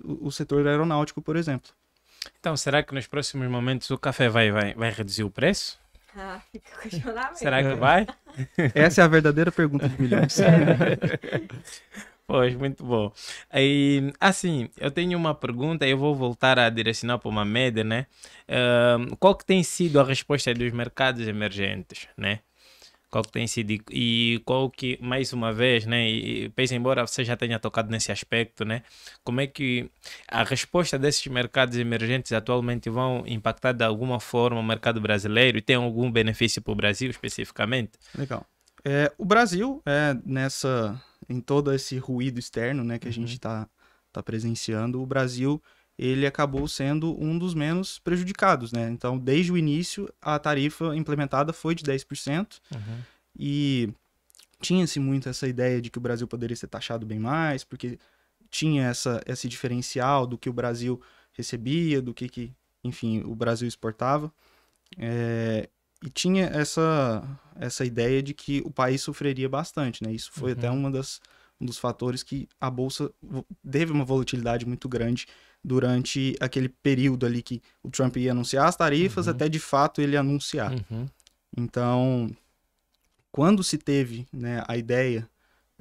[SPEAKER 3] o setor aeronáutico, por exemplo.
[SPEAKER 1] Então, será que nos próximos momentos o café vai reduzir o preço?
[SPEAKER 2] Fica o questionamento.
[SPEAKER 1] Será que vai?
[SPEAKER 3] Essa é a verdadeira pergunta de milhões.
[SPEAKER 1] Pois, muito bom. E, assim, eu tenho uma pergunta, eu vou voltar a direcionar para o Mamed, né? Qual que tem sido a resposta dos mercados emergentes, né? Qual que tem sido e qual que, mais uma vez, né? E pese embora você já tenha tocado nesse aspecto, né? Como é que a resposta desses mercados emergentes atualmente vão impactar de alguma forma o mercado brasileiro e tem algum benefício para o Brasil especificamente?
[SPEAKER 3] Legal. O Brasil, em todo esse ruído externo, né, que a gente tá presenciando, o Brasil, ele acabou sendo um dos menos prejudicados, né? Então, desde o início, a tarifa implementada foi de 10%, e tinha-se muito essa ideia de que o Brasil poderia ser taxado bem mais, porque tinha esse diferencial do que o Brasil recebia, do que enfim, o Brasil exportava. E tinha essa ideia de que o país sofreria bastante, né? Isso foi até um dos fatores que a Bolsa teve uma volatilidade muito grande durante aquele período ali que o Trump ia anunciar as tarifas, até de fato ele anunciar. Então, quando se teve, né, a ideia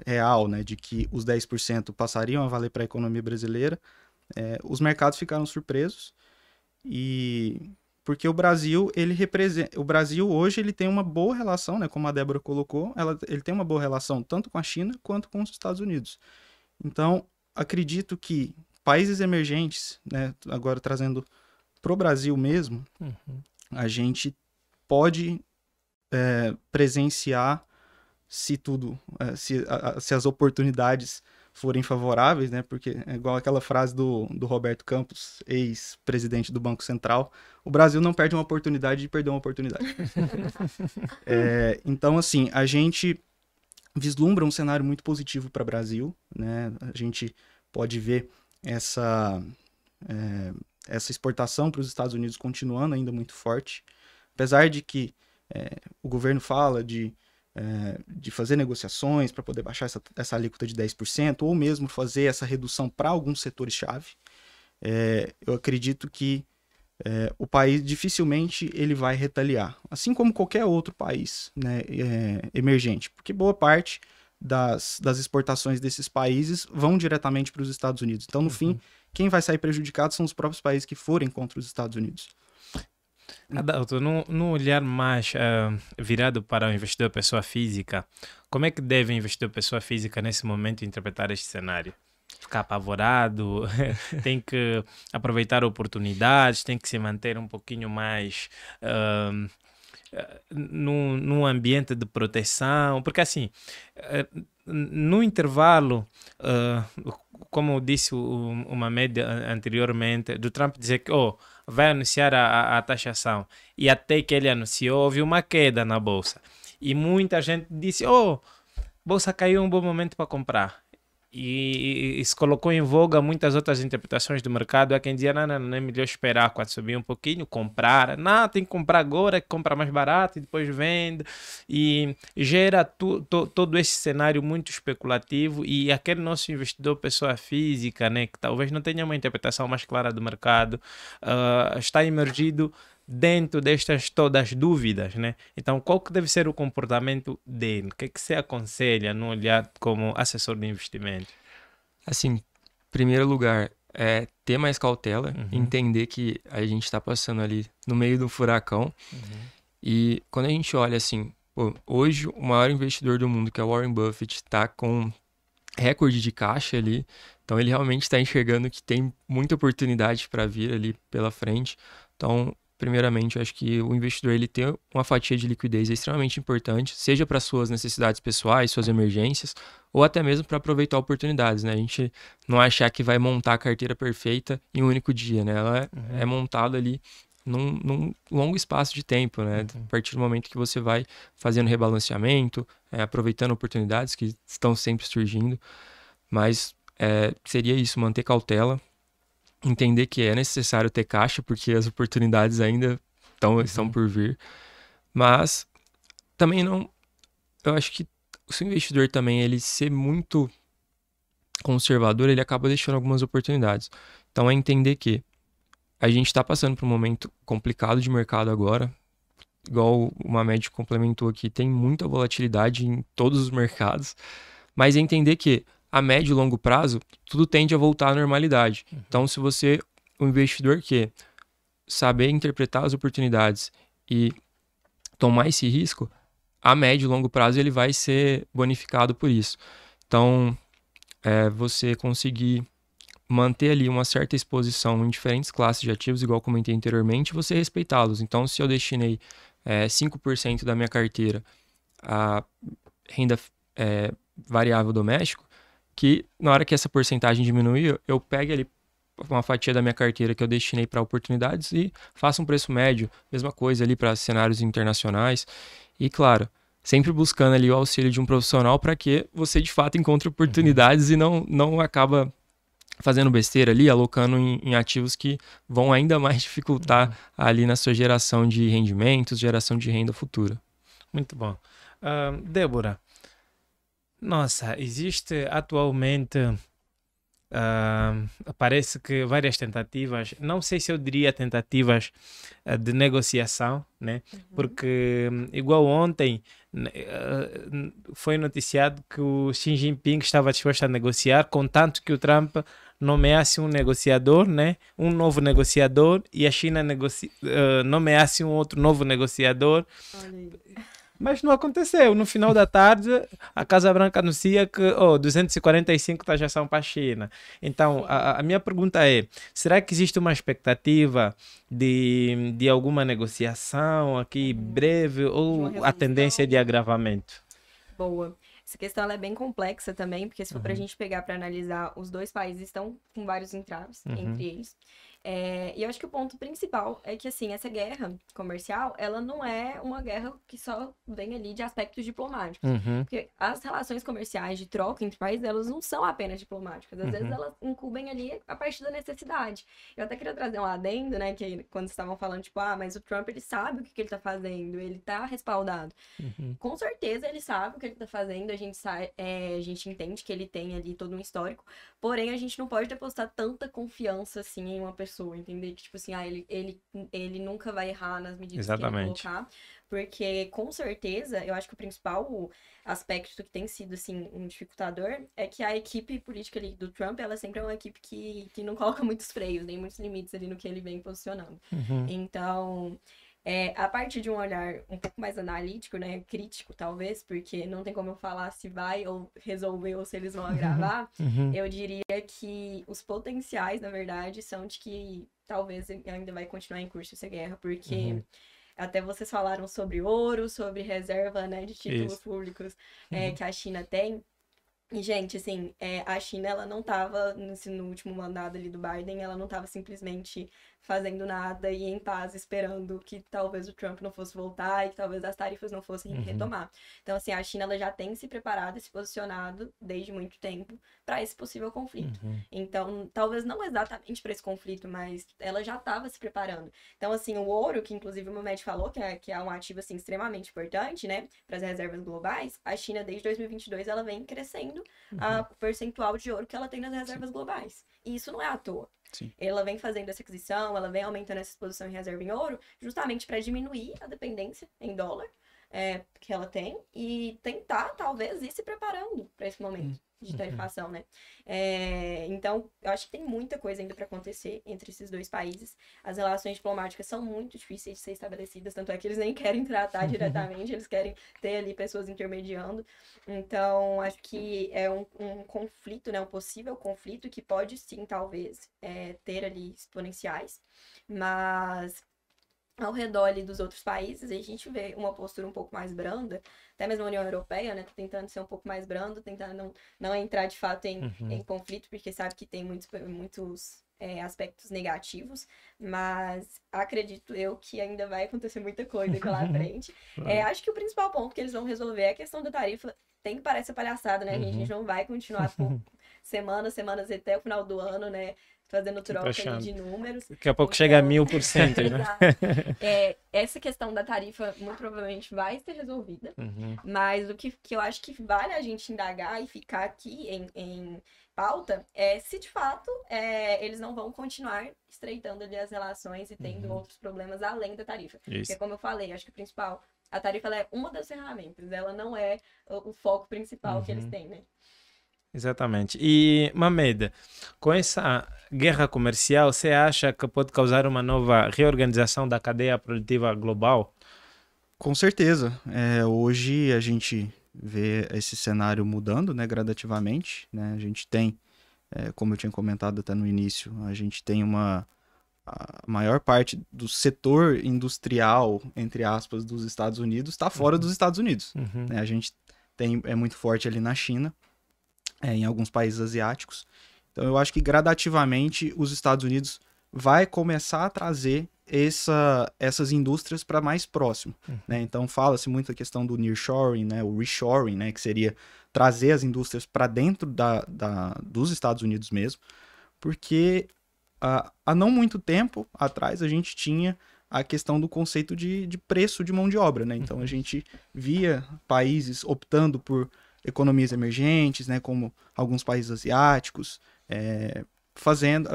[SPEAKER 3] real, né, de que os 10% passariam a valer para a economia brasileira, os mercados ficaram surpresos, e porque o Brasil, o Brasil hoje ele tem uma boa relação, né, como a Débora colocou, ele tem uma boa relação tanto com a China quanto com os Estados Unidos. Então, acredito que países emergentes, né, agora trazendo para o Brasil mesmo, a gente pode presenciar, se as oportunidades forem favoráveis, né? Porque é igual aquela frase do Roberto Campos, ex-presidente do Banco Central: o Brasil não perde uma oportunidade de perder uma oportunidade. Então, assim, a gente vislumbra um cenário muito positivo para o Brasil, né? A gente pode ver essa exportação para os Estados Unidos continuando ainda muito forte, apesar de que o governo fala de fazer negociações para poder baixar essa alíquota de 10%, ou mesmo fazer essa redução para alguns setores-chave. Eu acredito que o país dificilmente ele vai retaliar, assim como qualquer outro país, né, emergente, porque boa parte das exportações desses países vão diretamente para os Estados Unidos. Então, no fim, quem vai sair prejudicado são os próprios países que forem contra os Estados Unidos.
[SPEAKER 1] Adalto, num olhar mais virado para o investidor pessoa física, como é que deve o investidor pessoa física nesse momento interpretar este cenário? Ficar apavorado, tem que aproveitar oportunidades, tem que se manter um pouquinho mais num ambiente de proteção, porque assim, no intervalo, como disse uma média anteriormente, do Trump dizer que vai anunciar a taxação, e até que ele anunciou, houve uma queda na bolsa, e muita gente disse, bolsa caiu, um bom momento para comprar. E se colocou em voga muitas outras interpretações do mercado. Há quem dizia, não é melhor esperar quando subir um pouquinho, comprar. Não, tem que comprar agora, que compra mais barato e depois vende. E gera todo esse cenário muito especulativo, e aquele nosso investidor, pessoa física, né, que talvez não tenha uma interpretação mais clara do mercado, está imergido dentro destas todas dúvidas, né? Então, qual que deve ser o comportamento dele? O que é que você aconselha no olhar como assessor de investimento?
[SPEAKER 4] Assim, em primeiro lugar, ter mais cautela, entender que a gente está passando ali no meio do furacão. E quando a gente olha assim, hoje o maior investidor do mundo, que é o Warren Buffett, está com recorde de caixa ali. Então, ele realmente está enxergando que tem muita oportunidade para vir ali pela frente. Então, primeiramente, eu acho que o investidor ele ter uma fatia de liquidez é extremamente importante, seja para suas necessidades pessoais, suas emergências, ou até mesmo para aproveitar oportunidades, né? A gente não achar que vai montar a carteira perfeita em um único dia, né? Ela é montada ali num longo espaço de tempo, né? A partir do momento que você vai fazendo rebalanceamento, aproveitando oportunidades que estão sempre surgindo. Mas seria isso, manter cautela, entender que é necessário ter caixa, porque as oportunidades ainda estão por vir. Mas também não... Eu acho que se o investidor também ele ser muito conservador, ele acaba deixando algumas oportunidades. Então é entender que a gente está passando por um momento complicado de mercado agora. igual o Mamed complementou aqui, tem muita volatilidade em todos os mercados, mas é entender que a médio e longo prazo, tudo tende a voltar à normalidade. Então, se você, o investidor que saber interpretar as oportunidades e tomar esse risco, a médio e longo prazo ele vai ser bonificado por isso. Então, você conseguir manter ali uma certa exposição em diferentes classes de ativos, igual comentei anteriormente, você respeitá-los. Então, se eu destinei 5% da minha carteira a renda variável doméstico, que na hora que essa porcentagem diminuir, eu pegue ali uma fatia da minha carteira que eu destinei para oportunidades e faça um preço médio, mesma coisa ali para cenários internacionais. E claro, sempre buscando ali o auxílio de um profissional para que você de fato encontre oportunidades e não acaba fazendo besteira ali, alocando em ativos que vão ainda mais dificultar ali na sua geração de rendimentos, geração de renda futura.
[SPEAKER 1] Muito bom. Débora, nossa, existe atualmente, parece que várias tentativas, não sei se eu diria tentativas de negociação, né? Porque igual ontem foi noticiado que o Xi Jinping estava disposto a negociar, contanto que o Trump nomeasse um negociador, né? Um novo negociador, e a China nomeasse um outro novo negociador.
[SPEAKER 2] Olha aí.
[SPEAKER 1] Mas não aconteceu. No final da tarde, a Casa Branca anuncia que 245 taxas são para a China. Então, a minha pergunta é, será que existe uma expectativa de alguma negociação aqui breve ou a tendência de agravamento?
[SPEAKER 2] Boa. Essa questão ela é bem complexa também, porque se for para a gente pegar para analisar, os dois países estão com vários entraves entre eles. E eu acho que o ponto principal é que, assim, essa guerra comercial, ela não é uma guerra que só vem ali de aspectos diplomáticos. Porque as relações comerciais de troca entre países, elas não são apenas diplomáticas. Às vezes elas incumbem ali a partir da necessidade. Eu até queria trazer um adendo, né, que quando estavam falando, tipo, mas o Trump, ele sabe o que ele tá fazendo, ele tá respaldado. Com certeza ele sabe o que ele tá fazendo, a gente entende que ele tem ali todo um histórico, porém a gente não pode depositar tanta confiança, assim, em uma pessoa, entender que, tipo assim, ele nunca vai errar nas medidas que ele colocar, porque, com certeza, eu acho que o principal aspecto que tem sido, assim, um dificultador é que a equipe política ali do Trump, ela sempre é uma equipe que não coloca muitos freios, nem muitos limites ali no que ele vem posicionando. Então, a partir de um olhar um pouco mais analítico, né, crítico talvez, porque não tem como eu falar se vai ou resolver ou se eles vão agravar, eu diria que os potenciais, na verdade, são de que talvez ainda vai continuar em curso essa guerra, porque até vocês falaram sobre ouro, sobre reserva, né, de títulos públicos que a China tem. E, gente, assim, a China, ela não estava, no último mandato ali do Biden, ela não estava simplesmente fazendo nada e em paz, esperando que talvez o Trump não fosse voltar e que talvez as tarifas não fossem retomar. Então, assim, a China, ela já tem se preparado e se posicionado desde muito tempo para esse possível conflito. Então, talvez não exatamente para esse conflito, mas ela já estava se preparando. Então, assim, o ouro, que inclusive o Mamed falou, que é um ativo, assim, extremamente importante, né, para as reservas globais, a China, desde 2022, ela vem crescendo o percentual de ouro que ela tem nas reservas globais. E isso não é à toa.
[SPEAKER 3] Sim.
[SPEAKER 2] Ela vem fazendo essa aquisição, ela vem aumentando essa exposição em reserva em ouro, justamente para diminuir a dependência em dólar que ela tem e tentar, talvez, ir se preparando para esse momento de tarifação, né? Então, eu acho que tem muita coisa ainda para acontecer entre esses dois países. As relações diplomáticas são muito difíceis de ser estabelecidas, tanto é que eles nem querem tratar diretamente, eles querem ter ali pessoas intermediando. Então, acho que é um conflito, né? Um possível conflito que pode sim, talvez, ter ali exponenciais, mas ao redor ali dos outros países, a gente vê uma postura um pouco mais branda, até mesmo a União Europeia, né, tentando ser um pouco mais brando, tentando não entrar de fato em conflito, porque sabe que tem muitos aspectos negativos, mas acredito eu que ainda vai acontecer muita coisa pela frente. Acho que o principal ponto que eles vão resolver é a questão da tarifa. Tem que parecer palhaçada, né, gente? A gente não vai continuar por semanas até o final do ano, né, fazendo troca ali
[SPEAKER 1] achando.
[SPEAKER 2] de números.
[SPEAKER 1] Daqui a pouco chega a 1000%, né?
[SPEAKER 2] Exato. Essa questão da tarifa muito provavelmente vai ser resolvida, mas o que eu acho que vale a gente indagar e ficar aqui em pauta é se de fato eles não vão continuar estreitando ali as relações e tendo outros problemas além da tarifa.
[SPEAKER 1] Isso.
[SPEAKER 2] Porque como eu falei, acho que o principal, a tarifa ela é uma das ferramentas, ela não é o foco principal que eles têm, né?
[SPEAKER 1] Exatamente. E, Mamed, com essa guerra comercial, você acha que pode causar uma nova reorganização da cadeia produtiva global?
[SPEAKER 3] Com certeza. Hoje a gente vê esse cenário mudando, né, gradativamente, né? A gente tem, como eu tinha comentado até no início, a gente tem a maior parte do setor industrial, entre aspas, dos Estados Unidos está fora dos Estados Unidos. Né? A gente é muito forte ali na China, em alguns países asiáticos. Então eu acho que gradativamente os Estados Unidos vai começar a trazer essas indústrias para mais próximo. Né? Então fala-se muito a questão do nearshoring, né? O reshoring, né? Que seria trazer as indústrias para dentro dos Estados Unidos mesmo, porque há não muito tempo atrás a gente tinha a questão do conceito de preço de mão de obra. Né? Então a gente via países optando por economias emergentes, né, como alguns países asiáticos,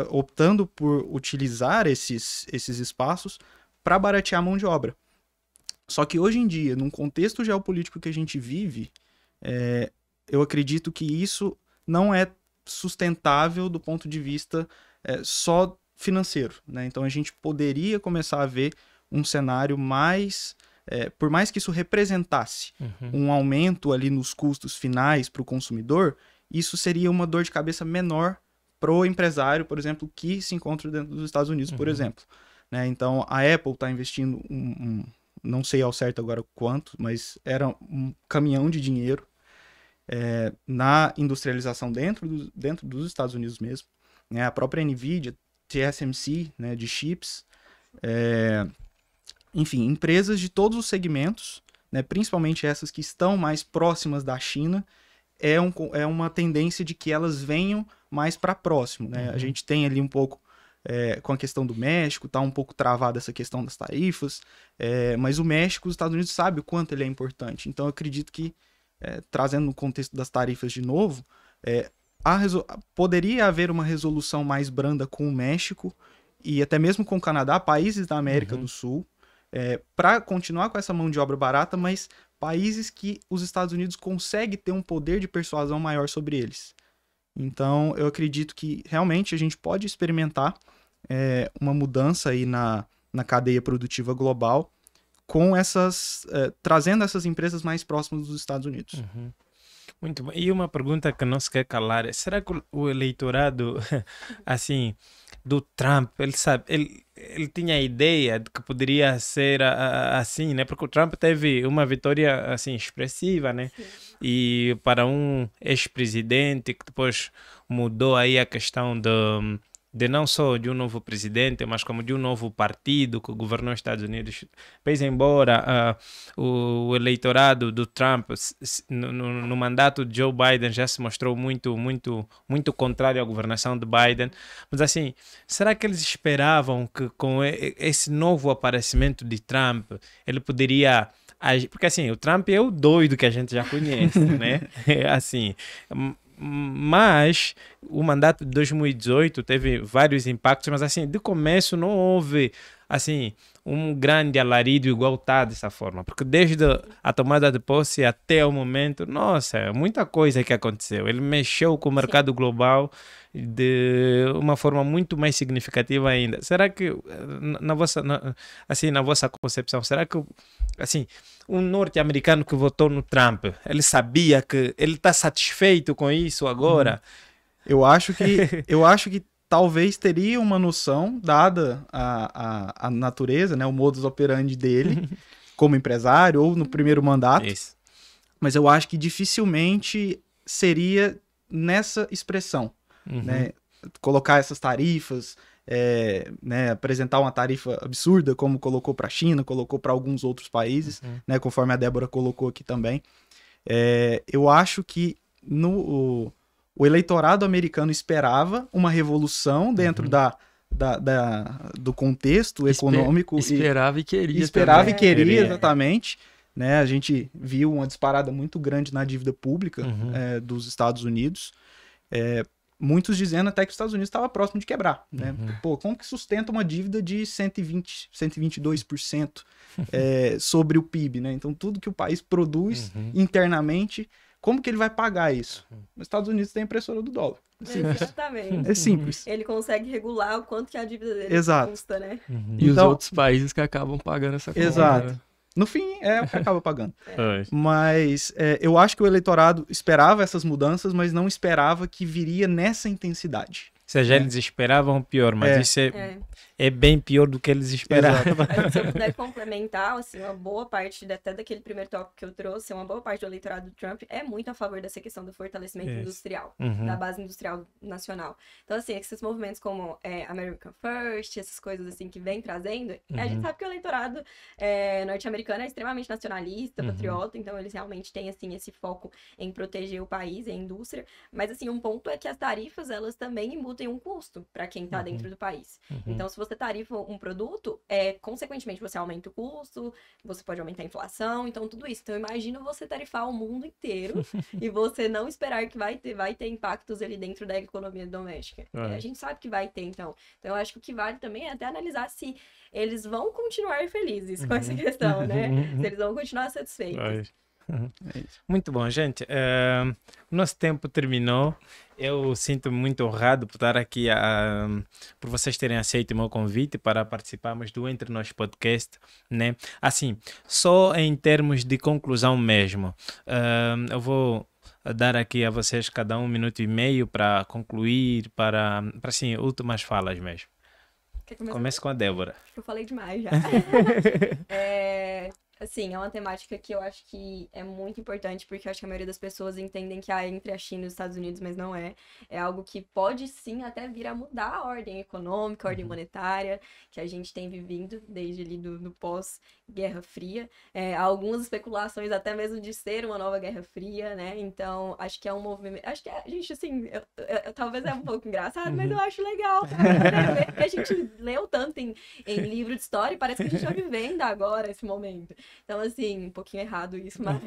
[SPEAKER 3] optando por utilizar esses espaços para baratear a mão de obra. Só que hoje em dia, num contexto geopolítico que a gente vive, eu acredito que isso não é sustentável do ponto de vista só financeiro. Né? Então a gente poderia começar a ver um cenário mais... por mais que isso representasse um aumento ali nos custos finais para o consumidor, isso seria uma dor de cabeça menor para o empresário, por exemplo, que se encontra dentro dos Estados Unidos, por exemplo. Né? Então, a Apple está investindo, não sei ao certo agora quanto, mas era um caminhão de dinheiro na industrialização dentro dos Estados Unidos mesmo. Né? A própria NVIDIA, TSMC, né, de chips... Enfim, empresas de todos os segmentos, né, principalmente essas que estão mais próximas da China, é uma tendência de que elas venham mais para próximo. Né? A gente tem ali um pouco, com a questão do México, está um pouco travada essa questão das tarifas, mas o México, os Estados Unidos, sabe o quanto ele é importante. Então, eu acredito que, trazendo no contexto das tarifas de novo, poderia haver uma resolução mais branda com o México e até mesmo com o Canadá, países da América do Sul, para continuar com essa mão de obra barata, mas países que os Estados Unidos conseguem ter um poder de persuasão maior sobre eles. Então, eu acredito que realmente a gente pode experimentar uma mudança aí na cadeia produtiva global com trazendo essas empresas mais próximas dos Estados Unidos.
[SPEAKER 1] Muito bom. E uma pergunta que não se quer calar é, será que o eleitorado, assim, do Trump, ele tinha a ideia de que poderia ser assim, né? Porque o Trump teve uma vitória, assim, expressiva, né?
[SPEAKER 2] Sim.
[SPEAKER 1] E para um ex-presidente que depois mudou aí a questão de não só de um novo presidente, mas como de um novo partido que governou os Estados Unidos. Pois embora o eleitorado do Trump no mandato de Joe Biden já se mostrou muito, muito, muito contrário à governação de Biden, mas assim, será que eles esperavam que com esse novo aparecimento de Trump, ele poderia... Porque assim, o Trump é o doido que a gente já conhece, né? Assim... Mas o mandato de 2018 teve vários impactos, mas assim, de começo não houve assim um grande alarido igual tá dessa forma, porque desde a tomada de posse até o momento, nossa, muita coisa que aconteceu. Ele mexeu com o mercado global de uma forma muito mais significativa ainda. Será que na vossa concepção, será que assim, um norte-americano que votou no Trump, ele sabia que ele está satisfeito com isso agora?
[SPEAKER 3] Eu acho que talvez teria uma noção, dada a natureza, né, o modus operandi dele, como empresário ou no primeiro mandato.
[SPEAKER 1] Isso.
[SPEAKER 3] Mas eu acho que dificilmente seria nessa expressão, né? Colocar essas tarifas, né, apresentar uma tarifa absurda, como colocou para a China, colocou para alguns outros países, né, conforme a Débora colocou aqui também. Eu acho que o o eleitorado americano esperava uma revolução dentro do contexto econômico.
[SPEAKER 4] Esperava e queria.
[SPEAKER 3] Esperava
[SPEAKER 4] também.
[SPEAKER 3] e queria,
[SPEAKER 1] Queria.
[SPEAKER 3] exatamente. Né? A gente viu uma disparada muito grande na dívida pública dos Estados Unidos. Muitos dizendo até que os Estados Unidos estava próximo de quebrar. Né? Pô, como que sustenta uma dívida de 122% sobre o PIB? Né? Então, tudo que o país produz internamente, como que ele vai pagar isso? Os Estados Unidos têm a impressora do dólar.
[SPEAKER 2] Exatamente.
[SPEAKER 3] É simples.
[SPEAKER 2] Ele consegue regular o quanto que a dívida dele
[SPEAKER 3] Exato.
[SPEAKER 2] custa, né?
[SPEAKER 4] E os
[SPEAKER 3] Então-
[SPEAKER 4] outros países que acabam pagando essa conta.
[SPEAKER 3] Exato.
[SPEAKER 4] né?
[SPEAKER 3] No fim, é o que acaba pagando.
[SPEAKER 1] Pois.
[SPEAKER 3] Mas eu acho que o eleitorado esperava essas mudanças, mas não esperava que viria nessa intensidade.
[SPEAKER 1] Ou seja, eles esperavam o pior, mas isso é bem pior do que eles esperavam.
[SPEAKER 2] Aí, se eu puder complementar, assim, uma boa parte, até daquele primeiro tópico que eu trouxe, uma boa parte do eleitorado do Trump é muito a favor dessa questão do fortalecimento industrial, da base industrial nacional. Então, assim, esses movimentos como American First, essas coisas assim que vem trazendo, a gente sabe que o eleitorado norte-americano é extremamente nacionalista, patriota, então eles realmente têm, assim, esse foco em proteger o país e a indústria, mas, assim, um ponto é que as tarifas, elas também imputam um custo para quem está dentro do país. Então, se você tarifa um produto, consequentemente você aumenta o custo, você pode aumentar a inflação, então tudo isso. Então, imagina você tarifar o mundo inteiro e você não esperar que vai ter impactos ali dentro da economia doméstica. A gente sabe que vai ter, então. Então, eu acho que o que vale também é até analisar se eles vão continuar felizes com essa questão, né? Se eles vão continuar satisfeitos.
[SPEAKER 1] Muito bom, gente. Nosso tempo terminou. Eu sinto-me muito honrado por estar aqui, por vocês terem aceito o meu convite para participarmos do Entre Nós Podcast, né? Assim, só em termos de conclusão mesmo, eu vou dar aqui a vocês cada 1 minuto e meio para concluir, para assim, últimas falas mesmo. Comece com a Débora.
[SPEAKER 2] Eu falei demais já. Assim, é uma temática que eu acho que é muito importante, porque eu acho que a maioria das pessoas entendem que há entre a China e os Estados Unidos, mas não é. É algo que pode sim até vir a mudar a ordem econômica, a ordem monetária, que a gente tem vivido desde ali do pós-Guerra Fria. Há algumas especulações até mesmo de ser uma nova Guerra Fria, né? Então, acho que é um movimento... Acho que a gente, assim, talvez é um pouco engraçado, mas eu acho legal, né? Porque a gente leu tanto em livro de história e parece que a gente está vivendo agora esse momento. Então, assim, um pouquinho errado isso, mas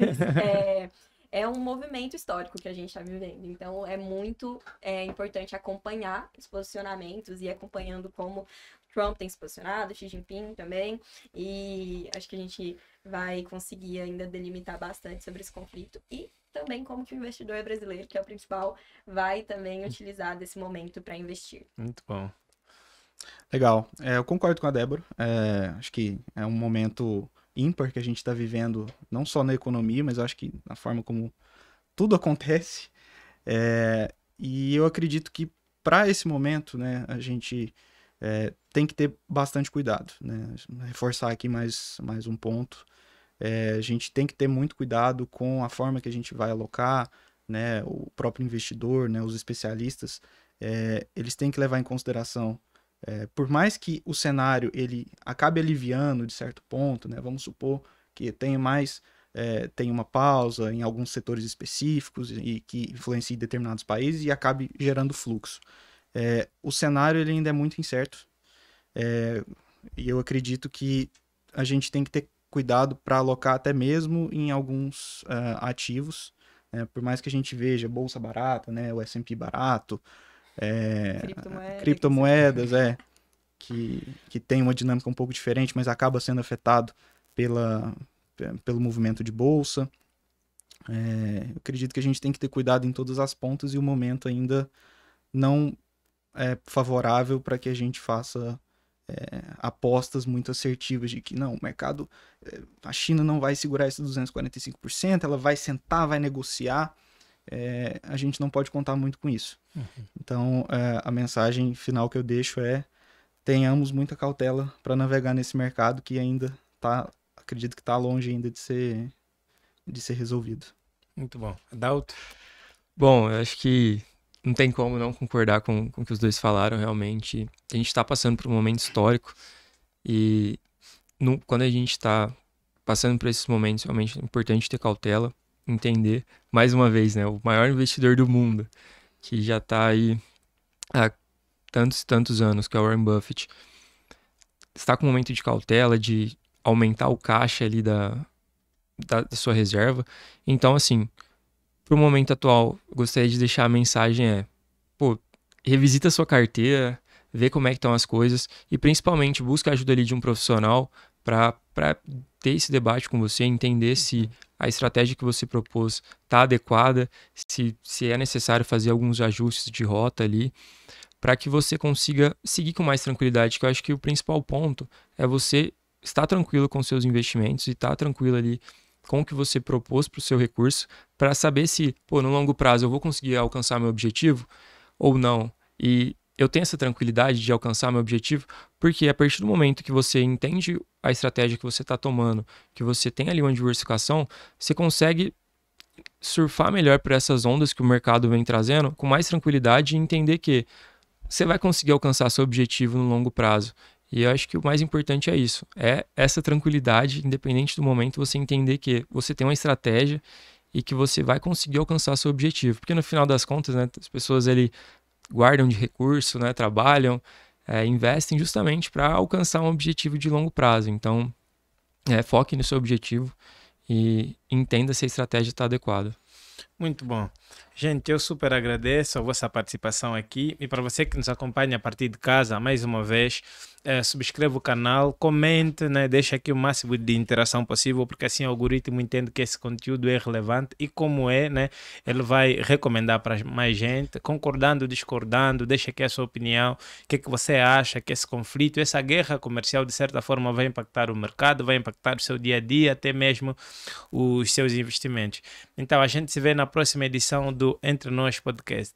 [SPEAKER 2] é um movimento histórico que a gente está vivendo. Então, é muito importante acompanhar os posicionamentos e acompanhando como Trump tem se posicionado, Xi Jinping também. E acho que a gente vai conseguir ainda delimitar bastante sobre esse conflito. E também como que o investidor brasileiro, que é o principal, vai também utilizar desse momento para investir.
[SPEAKER 1] Muito bom.
[SPEAKER 3] Legal. Eu concordo com a Débora. Acho que é um momento ímpar que a gente está vivendo, não só na economia, mas eu acho que na forma como tudo acontece. E eu acredito que para esse momento, né, a gente tem que ter bastante cuidado. Né? Reforçar aqui mais um ponto. A gente tem que ter muito cuidado com a forma que a gente vai alocar, né, o próprio investidor, né, os especialistas, eles têm que levar em consideração por mais que o cenário ele acabe aliviando de certo ponto, né? Vamos supor que tenha uma pausa em alguns setores específicos e que influencie determinados países e acabe gerando fluxo. O cenário ele ainda é muito incerto e eu acredito que a gente tem que ter cuidado para alocar até mesmo em alguns ativos, né? Por mais que a gente veja bolsa barata, né? O S&P barato, criptomoedas, que tem uma dinâmica um pouco diferente, mas acaba sendo afetado pelo movimento de bolsa. Eu acredito que a gente tem que ter cuidado em todas as pontas e o momento ainda não é favorável para que a gente faça apostas muito assertivas de que não, o mercado, a China não vai segurar esses 245%, ela vai sentar, vai negociar. A gente não pode contar muito com isso. Então, a mensagem final que eu deixo tenhamos muita cautela para navegar nesse mercado que ainda acredito que está longe ainda de ser resolvido.
[SPEAKER 1] Muito bom. Adalto?
[SPEAKER 4] Bom, eu acho que não tem como não concordar com o que os dois falaram, realmente. A gente está passando por um momento histórico e quando a gente está passando por esses momentos, realmente é importante ter cautela, entender, mais uma vez, né, o maior investidor do mundo, que já está aí há tantos e tantos anos, que é o Warren Buffett, está com um momento de cautela, de aumentar o caixa ali da sua reserva. Então, assim, para o momento atual, eu gostaria de deixar a mensagem pô, revisita a sua carteira, vê como é que estão as coisas e principalmente busca a ajuda ali de um profissional para ter esse debate com você, entender se a estratégia que você propôs está adequada, se é necessário fazer alguns ajustes de rota ali, para que você consiga seguir com mais tranquilidade, que eu acho que o principal ponto é você estar tranquilo com seus investimentos e estar tranquilo ali com o que você propôs para o seu recurso, para saber se, no longo prazo eu vou conseguir alcançar meu objetivo ou não. E eu tenho essa tranquilidade de alcançar meu objetivo, porque a partir do momento que você entende a estratégia que você está tomando, que você tem ali uma diversificação, você consegue surfar melhor por essas ondas que o mercado vem trazendo, com mais tranquilidade e entender que você vai conseguir alcançar seu objetivo no longo prazo. E eu acho que o mais importante é isso, é essa tranquilidade, independente do momento, você entender que você tem uma estratégia e que você vai conseguir alcançar seu objetivo. Porque no final das contas, né, as pessoas ali guardam de recurso, né, trabalham, investem justamente para alcançar um objetivo de longo prazo. Então, foque no seu objetivo e entenda se a estratégia está adequada.
[SPEAKER 1] Muito bom. Gente, eu super agradeço a vossa participação aqui e para você que nos acompanha a partir de casa, mais uma vez, subscreva o canal, comente, né, deixa aqui o máximo de interação possível, porque assim o algoritmo entende que esse conteúdo é relevante e como né, ele vai recomendar para mais gente, concordando, discordando, deixa aqui a sua opinião, o que você acha que esse conflito, essa guerra comercial de certa forma vai impactar o mercado, vai impactar o seu dia a dia, até mesmo os seus investimentos. Então a gente se vê na próxima edição do Entre Nós Podcast.